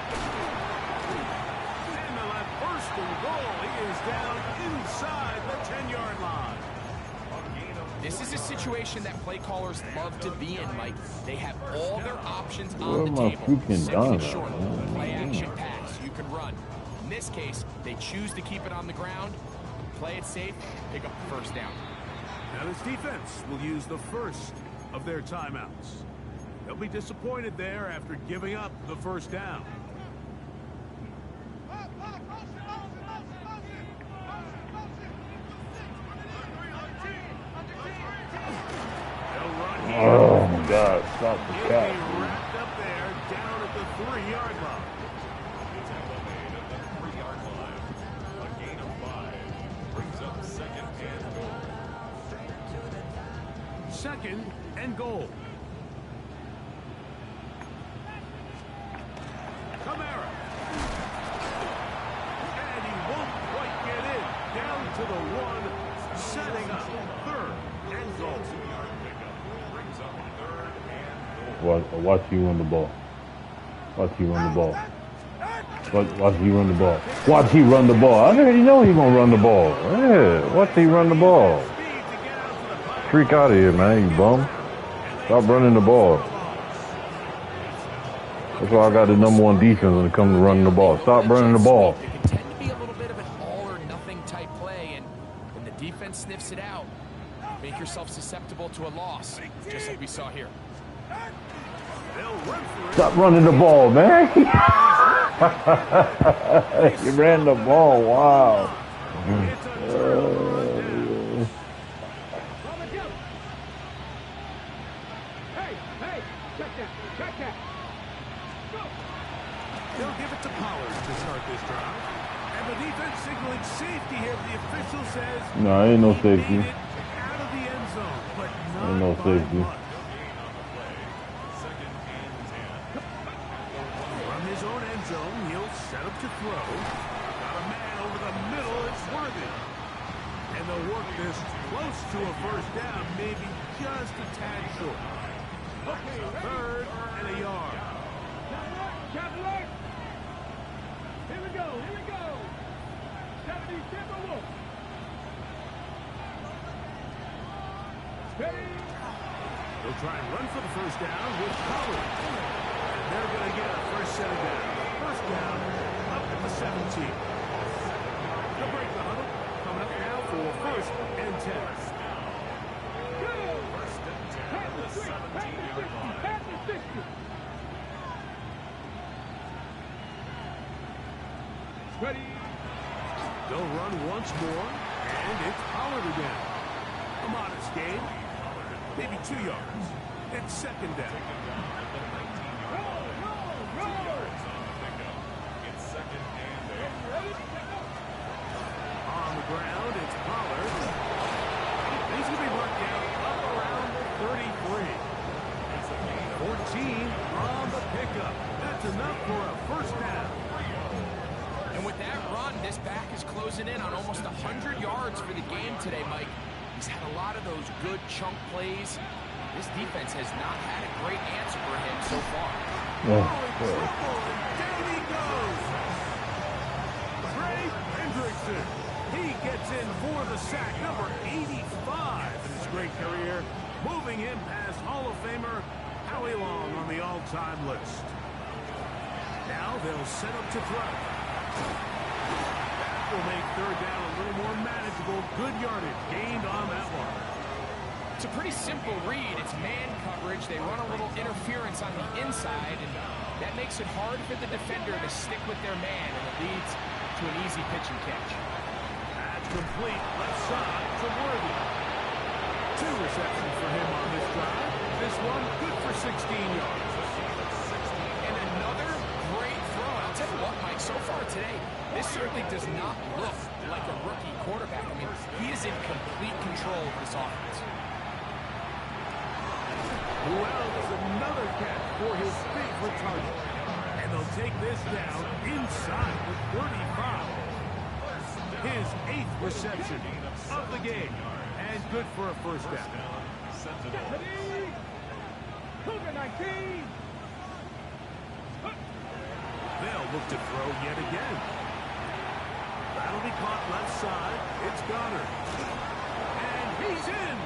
And the left first and goal. He is down inside the 10-yard line. This is a situation that play callers love to be in, Mike. They have all their options Where on the am I table. freaking Second and done? short, play action pass. You can run. In this case, they choose to keep it on the ground, play it safe, pick up the first down. Now this defense will use the first of their timeouts. They'll be disappointed there after giving up the first down. Oh my God, stop the He'll cat. be wrapped up there down at the 3-yard line. A gain of 5 brings up second and goal. Second and goal. Kamara. And he won't quite get in. Down to the 1, setting up third and goal. Brings up third and goal. Watch you run the ball. Watch you run the ball. Watch you run the ball. Watch he run the ball. I already know he gonna run the ball. Yeah, watch he run the ball. Freak out of here, man, you bum. Stop running the ball. That's why I got the #1 defense when it comes to running the ball. Stop running the ball. It can tend to be a little bit of an all-or-nothing type play, and when the defense sniffs it out, make yourself susceptible to a loss, just like we saw here. Stop running the ball, man. You ran the ball. Wow. They'll give it to Pollard to start this drive. And the defense signaling safety here. The official says No, ain't no he safety. made it out of the end zone, but not Ain't no by safety. much. From his own end zone, he'll set up to throw. Got a man over the middle. It's Worthy. And they'll work this close to a first down, maybe just a tad short. Third and a yard. Cadillac! Here we go, here we go! 70 Timberwolves! Ready? They'll try and run for the first down with Pollard. And they're going to get a first set of down. First down up at the 17. They'll break the huddle. Coming up now for first and 10. First and 10 at the 17-yard line. At the 60! Ready? They'll run once more, and it's Pollard again. A modest gain, maybe 2 yards. It's second down. It's second and goal. On the ground, it's Pollard. He's going to be brought down up around the 33. enough for a first down. And with that run, this back is closing in on almost 100 yards for the game today, Mike. He's had a lot of those good chunk plays. This defense has not had a great answer for him so far. Down he goes. Trey Hendrickson. He gets in for the sack, number 85 in his great career, moving him past Hall of Famer Howie Long on the all-time list. Now they'll set up to throw. That will make third down a little more manageable. Good yardage gained on that one. It's a pretty simple read. It's man coverage. They run a little interference on the inside, and that makes it hard for the defender to stick with their man, and it leads to an easy pitch and catch. That's complete. Left side to Worthy. 2 receptions for him on this drive. This one good for 16 yards. And another great throw. I'll tell you what, Mike, so far today, this certainly does not look like a rookie quarterback. I mean, he is in complete control of this offense. Well, there's another catch for his favorite target. And they'll take this down inside with 35. His 8th reception of the game. And good for a first down. Cougar 19. They'll look to throw yet again. That'll be caught left side. It's Goddard. And he's in.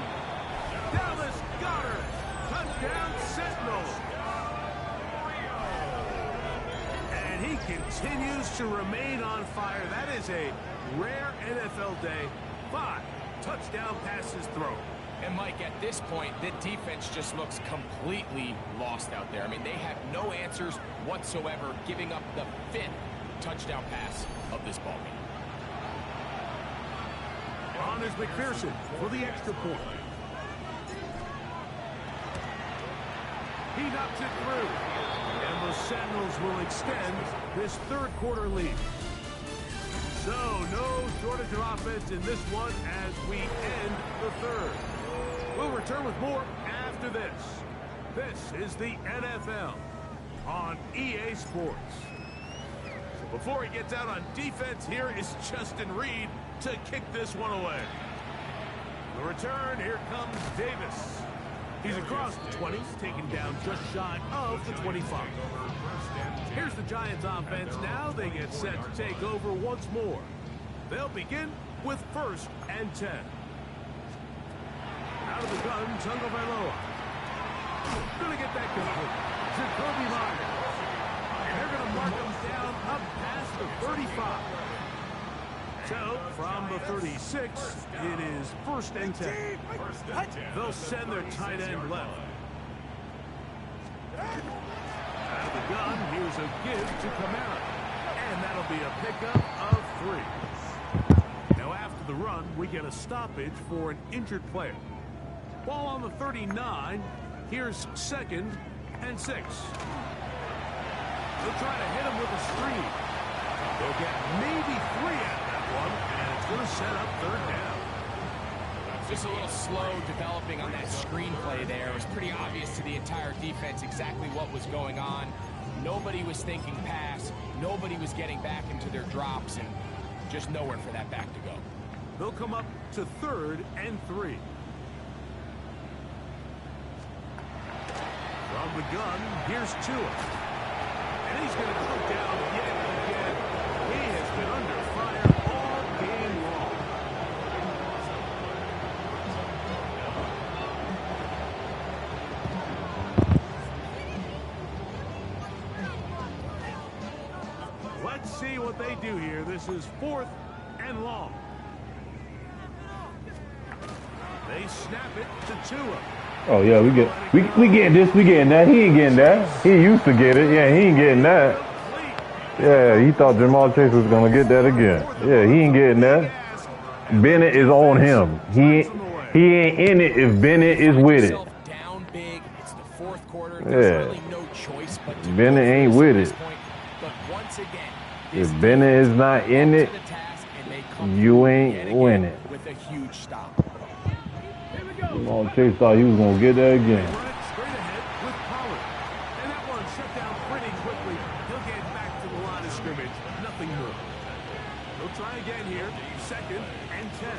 Dallas Goddard. Touchdown Sentinels. And he continues to remain on fire. That is a rare NFL day. 5 touchdown passes thrown. And Mike, at this point, the defense just looks completely lost out there. I mean, they have no answers whatsoever, giving up the 5th touchdown pass of this ballgame. On is McPherson for the extra point. He knocks it through. And the Sentinels will extend this third quarter lead. So, no shortage of offense in this one as we end the third. We'll return with more after this. This is the NFL on EA Sports. So before he gets out on defense, here is Justin Reed to kick this one away. The return, here comes Davis. He's across the 20, taken down just shy of the 25. Here's the Giants offense now. They get set to take over once more. They'll begin with 1st and 10. Out of the gun, Tagovailoa. Gonna get that complete. Jacoby Myers. And they're gonna mark him down up past the 35. So, from the 36, it is 1st and 10. They'll send their tight end left. Out of the gun, here's a give to Kamara. And that'll be a pickup of 3. Now, after the run, we get a stoppage for an injured player. Ball on the 39. Here's 2nd and 6. They'll try to hit him with a screen. They'll get maybe 3 out of that one, and it's going to set up 3rd down. Just a little slow developing on that screenplay there. It was pretty obvious to the entire defense exactly what was going on. Nobody was thinking pass. Nobody was getting back into their drops, and just nowhere for that back to go. They'll come up to 3rd and 3. From the gun, here's Tua. And he's going to go down yet again. He has been under fire all game long. Let's see what they do here. This is 4th and long. They snap it to Tua. Oh yeah, we getting this, we getting that. He ain't getting that. He used to get it. Yeah, he ain't getting that. Yeah, he thought Jamal Chase was gonna get that again. Yeah, he ain't getting that. Bennett is on him. He ain't in it if Bennett is with it. Down big. It's the 4th quarter. Yeah. There's really no choice but to Bennett ain't with it. But once again, If Bennett is not in it, you ain't winning. With a huge stop. Jamal Chase thought he was gonna get that again. Run it straight ahead with Pollard. And that one shut down pretty quickly. scrimmage, nothing more. They'll try again here. 2nd and 10.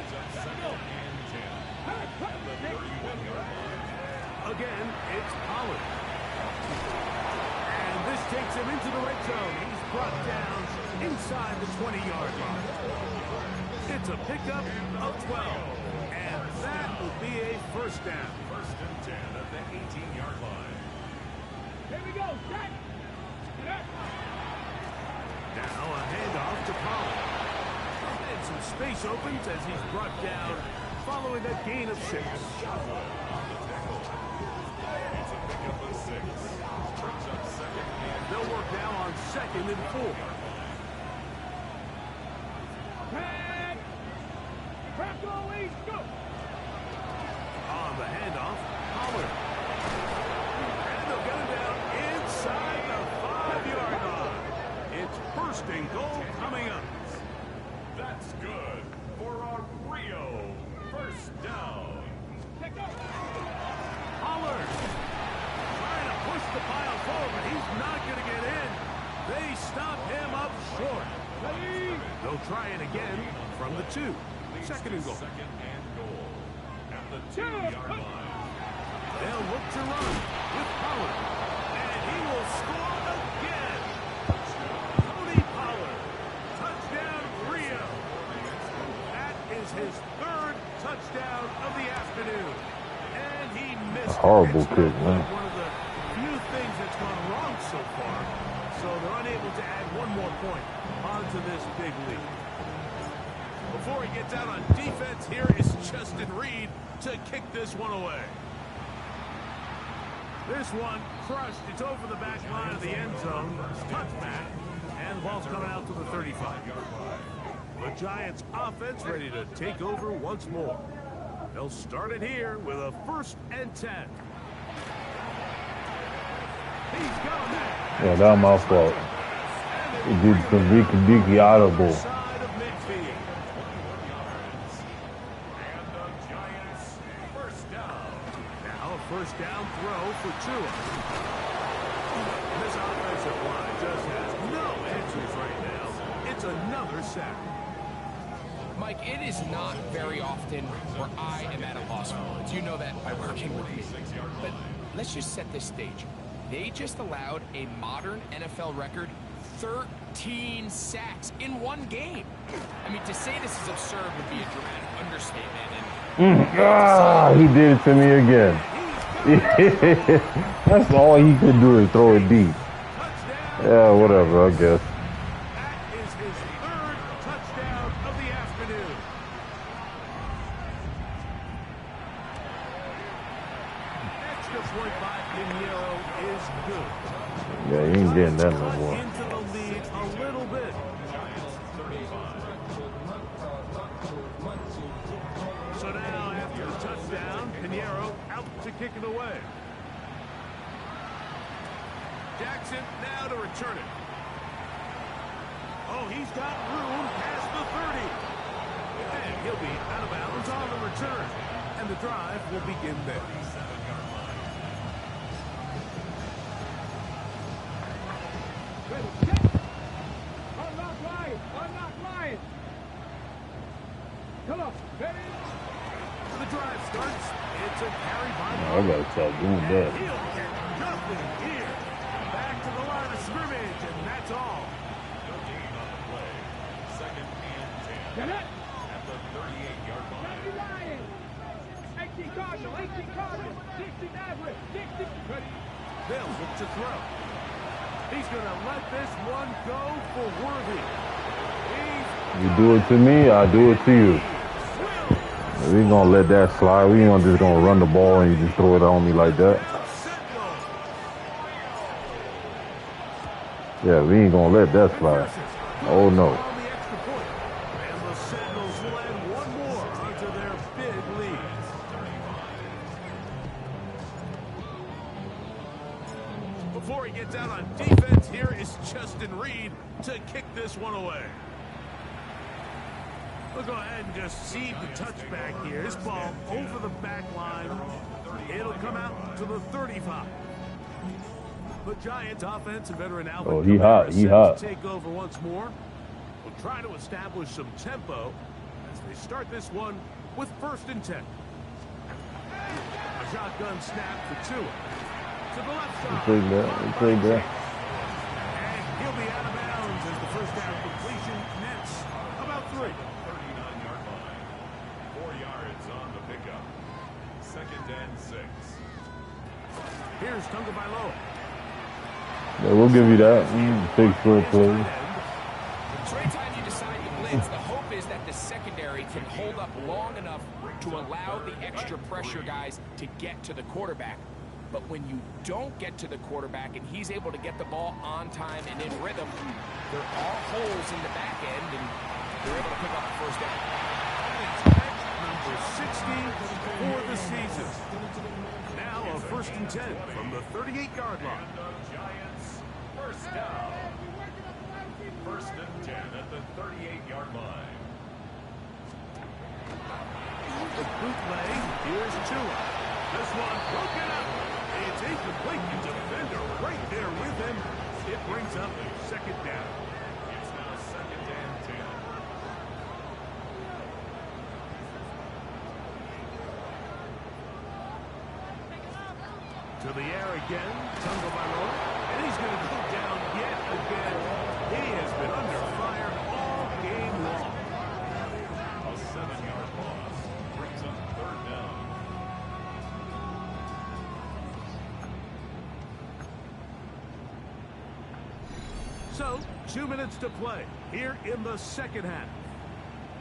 Again, it's Pollard. And this takes him into the red zone. He's brought down inside the 20-yard line. It's a pickup of 12. And that will be a first down. 1st and 10 at the 18-yard line. Here we go, Jack. Now a handoff to Pollard. And some space opens as he's brought down following that gain of 6. On the tackle. It's a pickup of 6. Brings up 2nd and They'll work now on 2nd and 4. Head. Crack always go. On the handoff, Pollard. And they'll get him down inside the 5-yard line. It's 1st and goal coming up. that's good for a Rio 1st down. Pollard trying to push the pile forward, but he's not going to get in. They stop him up short. They'll try it again from the 2. 2nd and goal. 2nd and goal at the 2-yard line. They'll look to run with Pollard. And he will score again. Tony Pollard. Touchdown, Rio. That is his 3rd touchdown of the afternoon. And he missed Horrible it. kick, man. One of the few things that's gone wrong so far. So they're unable to add one more point onto this big lead. Before he gets out on defense, here is Justin Reed to kick this one away. This one crushed. It's over the back line of the end zone. Touchback. And the ball's coming out to the 35-yard line. The Giants offense ready to take over once more. They'll start it here with a 1st and 10. He's got him there. Yeah, that was my fault. He did some Vicky audible. Side of midfield. And the Giants 1st down. Now a 1st down throw for Tua. This offensive line just has no answers right now. It's another sack. Mike, it is not very often where I am at a loss for words. You know that by working with me. But let's just set this stage. They just allowed a modern NFL record 13 sacks in one game. I mean, to say this is absurd would be a dramatic understatement. He did it to me again. That's all he could do is throw it deep. Yeah, whatever, I guess. That is his 3rd touchdown of the afternoon. Extra point by Pinheiro is good. Yeah, he ain't getting that no more. Into the lead a little bit. So now, after the touchdown, Pinheiro out to kick it away. Jackson now to return it. Oh, he's got room past the 30. And he'll be out of bounds on the return. And the drive will begin there. Unlock line. Unlock line. Come on. Ready? The drive starts. It's a carry by I gotta stop doing that. He'll get nothing here. Back to the line of scrimmage, and that's all. No gain on the play. 2nd and 10 Get it. at the 38-yard line. 90 Lions. 18 Cardinal. 18 Cardinal. 60 Maverick. 60. Ready? They'll look to throw. He's going to let this one go for Worthy. You do it to me, I do it to you. We ain't gonna let that slide. We ain't just gonna run the ball and you just throw it on me like that. Yeah, we ain't gonna let that slide. Oh no. And the Sentinels will add one more onto their big lead. Before he gets out on defense, here is Justin Reed to kick this one away. We'll go ahead and just seed the touchback here. This ball over the back line. It'll come out to the 35. The Giants offense and veteran Alvin Oh, he hot. He hot. take over once more. Will try to establish some tempo as they start this one with 1st and 10. A shotgun snap for Tua. To the left side. He played there. And he'll be out of bounds as the first down completion nets about 3. 39-yard line. 4 yards on the pickup. 2nd and 6. Here's Tagovailoa. Yeah, we'll give you that. Big short play. So anytime you decide to blitz, the hope is that the secondary can hold up long enough to allow the extra pressure guys to get to the quarterback. But when you don't get to the quarterback and he's able to get the ball on time and in rhythm, there are holes in the back end, and they're able to pick up the first down. Number 60 for the season. Now a 1st and 10 from the 38-yard line. Giants, first down. 1st and 10 at the 38-yard line. The bootleg, here's Tua. This one broken up. It's incomplete. The defender right there with him. It brings up 2nd down. It's now 2nd and 10. To the air again, Tagovailoa, and he's going to go down yet again. He has been under fire all game long. A 7-yard loss brings up 3rd down. So, 2 minutes to play here in the 2nd half.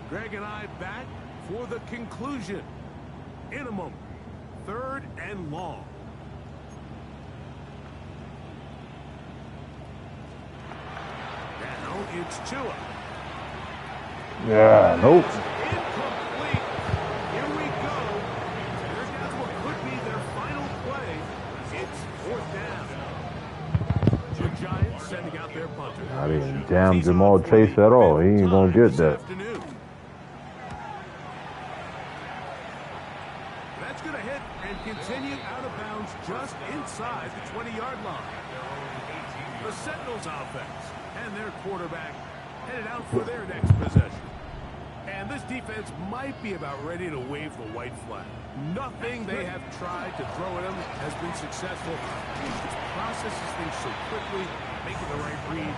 Greg and I back for the conclusion in a moment. 3rd and long. Now it's Tua. Yeah, nope. Incomplete. Here we go. There's that's what could be their final play. It's 4th down. The Giants sending out their punter. I didn't damn Jamal Chase at all. He ain't gonna get that. That's going to hit and continue out of bounds just inside the 20-yard line. The Sentinels offense and their quarterback headed out for their next possession. And this defense might be about ready to wave the white flag. Nothing they have tried to throw at him has been successful. He just processes things so quickly, making the right read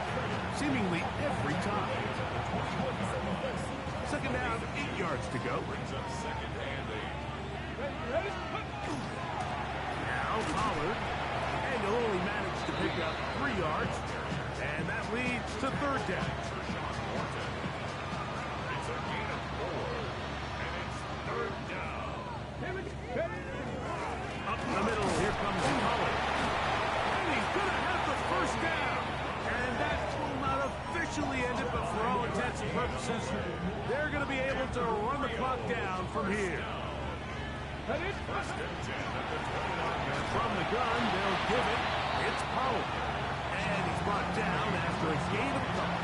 seemingly every time. 2nd down, 8 yards to go. Brings up 2nd and 8. Now Pollard, and he'll only manage to pick up 3 yards, and that leads to 3rd down. It's a gain of 4, and it's 3rd down. Up in the middle, here comes Pollard. And he's going to have the 1st down. And that will not officially end it, but for all intents and purposes, they're going to be able to run the clock down from here. 1st and 10 at the 29-yard line. From the gun, they'll give it. It's Pollard. And he's brought down after a gain of a couple.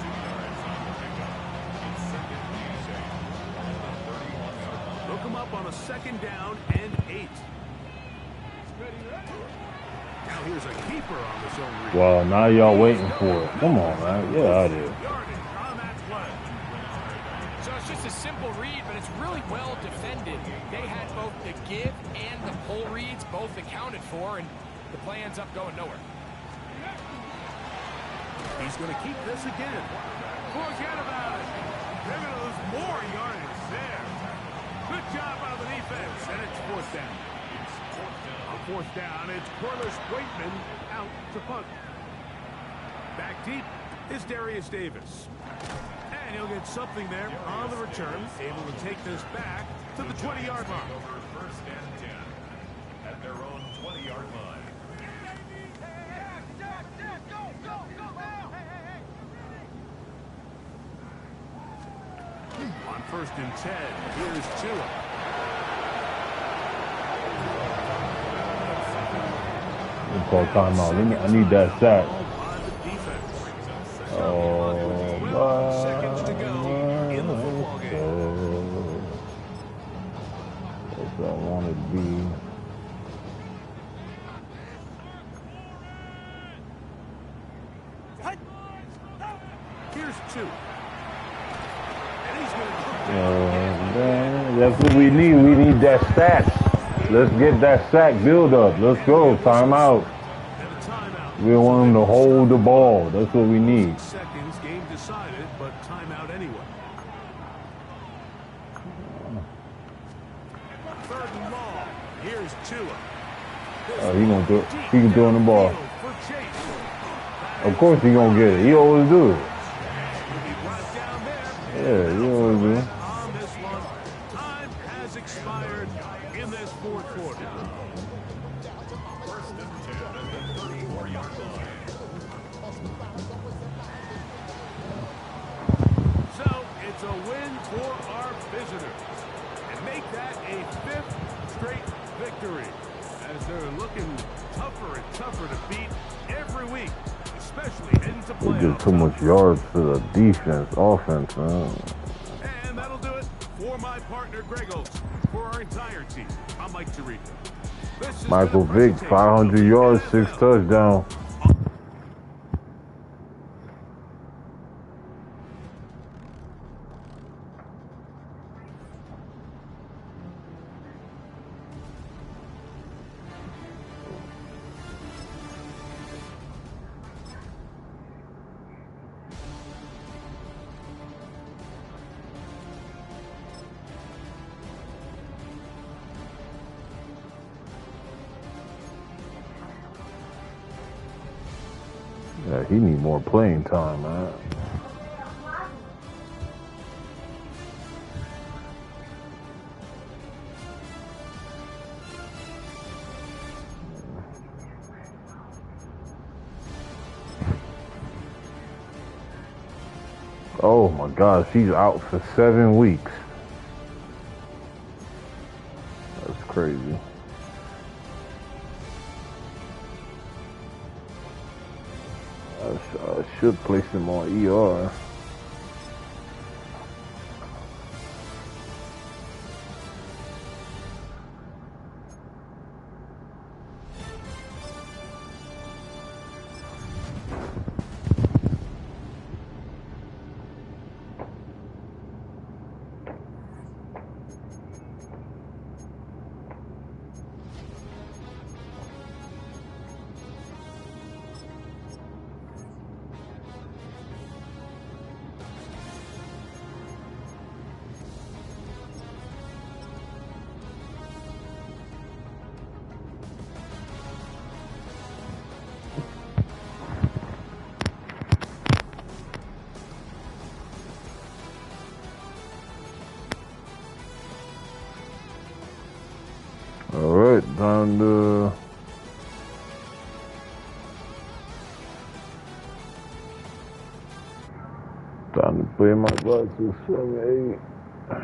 2 yards on the pickup. It's 2nd and 8 at the 31-yard line. Look him up on a 2nd down and 8. Now here's a keeper on the zone read. Well, now y'all waiting for it. Come on, man. Get out of here. Yardage on that play. So it's just a simple read, but it's really well defended. They had both the give and the pull reads both accounted for, and the play ends up going nowhere. He's going to keep this again. Forget about it. They're going to lose more yardage there. Good job by the defense, and it's 4th down. On 4th down, it's Corliss Waitman out to punt. Back deep is Darius Davis. And he'll get something there on the return, able to take this back to the 20-yard line. Over 1st and 10 at their own 20-yard line. On 1st and 10, here's Tua. We'll call timeout. I need that sack. On the defense. Oh, 12 seconds to go in the football game. That's what I want to be. Here's 2. And he's going to That's what we need. We need that stats. Let's get that sack build up. Let's go. Timeout. We want him to hold the ball. That's what we need. Seconds, game decided, but timeout anyway. 3rd and long. Here's Tua. He gonna do it. He can throw in the ball. Of course he gonna get it. He always do it. Yeah, he always do. On this one, time has expired in this 4th quarter. First and 10 at the 34-yard line. So it's a win for our visitors, and make that a 5th straight victory, as they're looking tougher and tougher to beat every week, especially heading to We playoffs. get too much yards to the defense, offense, man. And that'll do it for my partner Greg Olson. For our entire team, I'm Mike Tirico. This has Michael been a Vick, 500 yards, 6 touchdowns. Yeah, he need more playing time, man. Oh my gosh, he's out for 7 weeks. That's crazy. I should place him on ER. All right, time to play my glasses. 7, 8.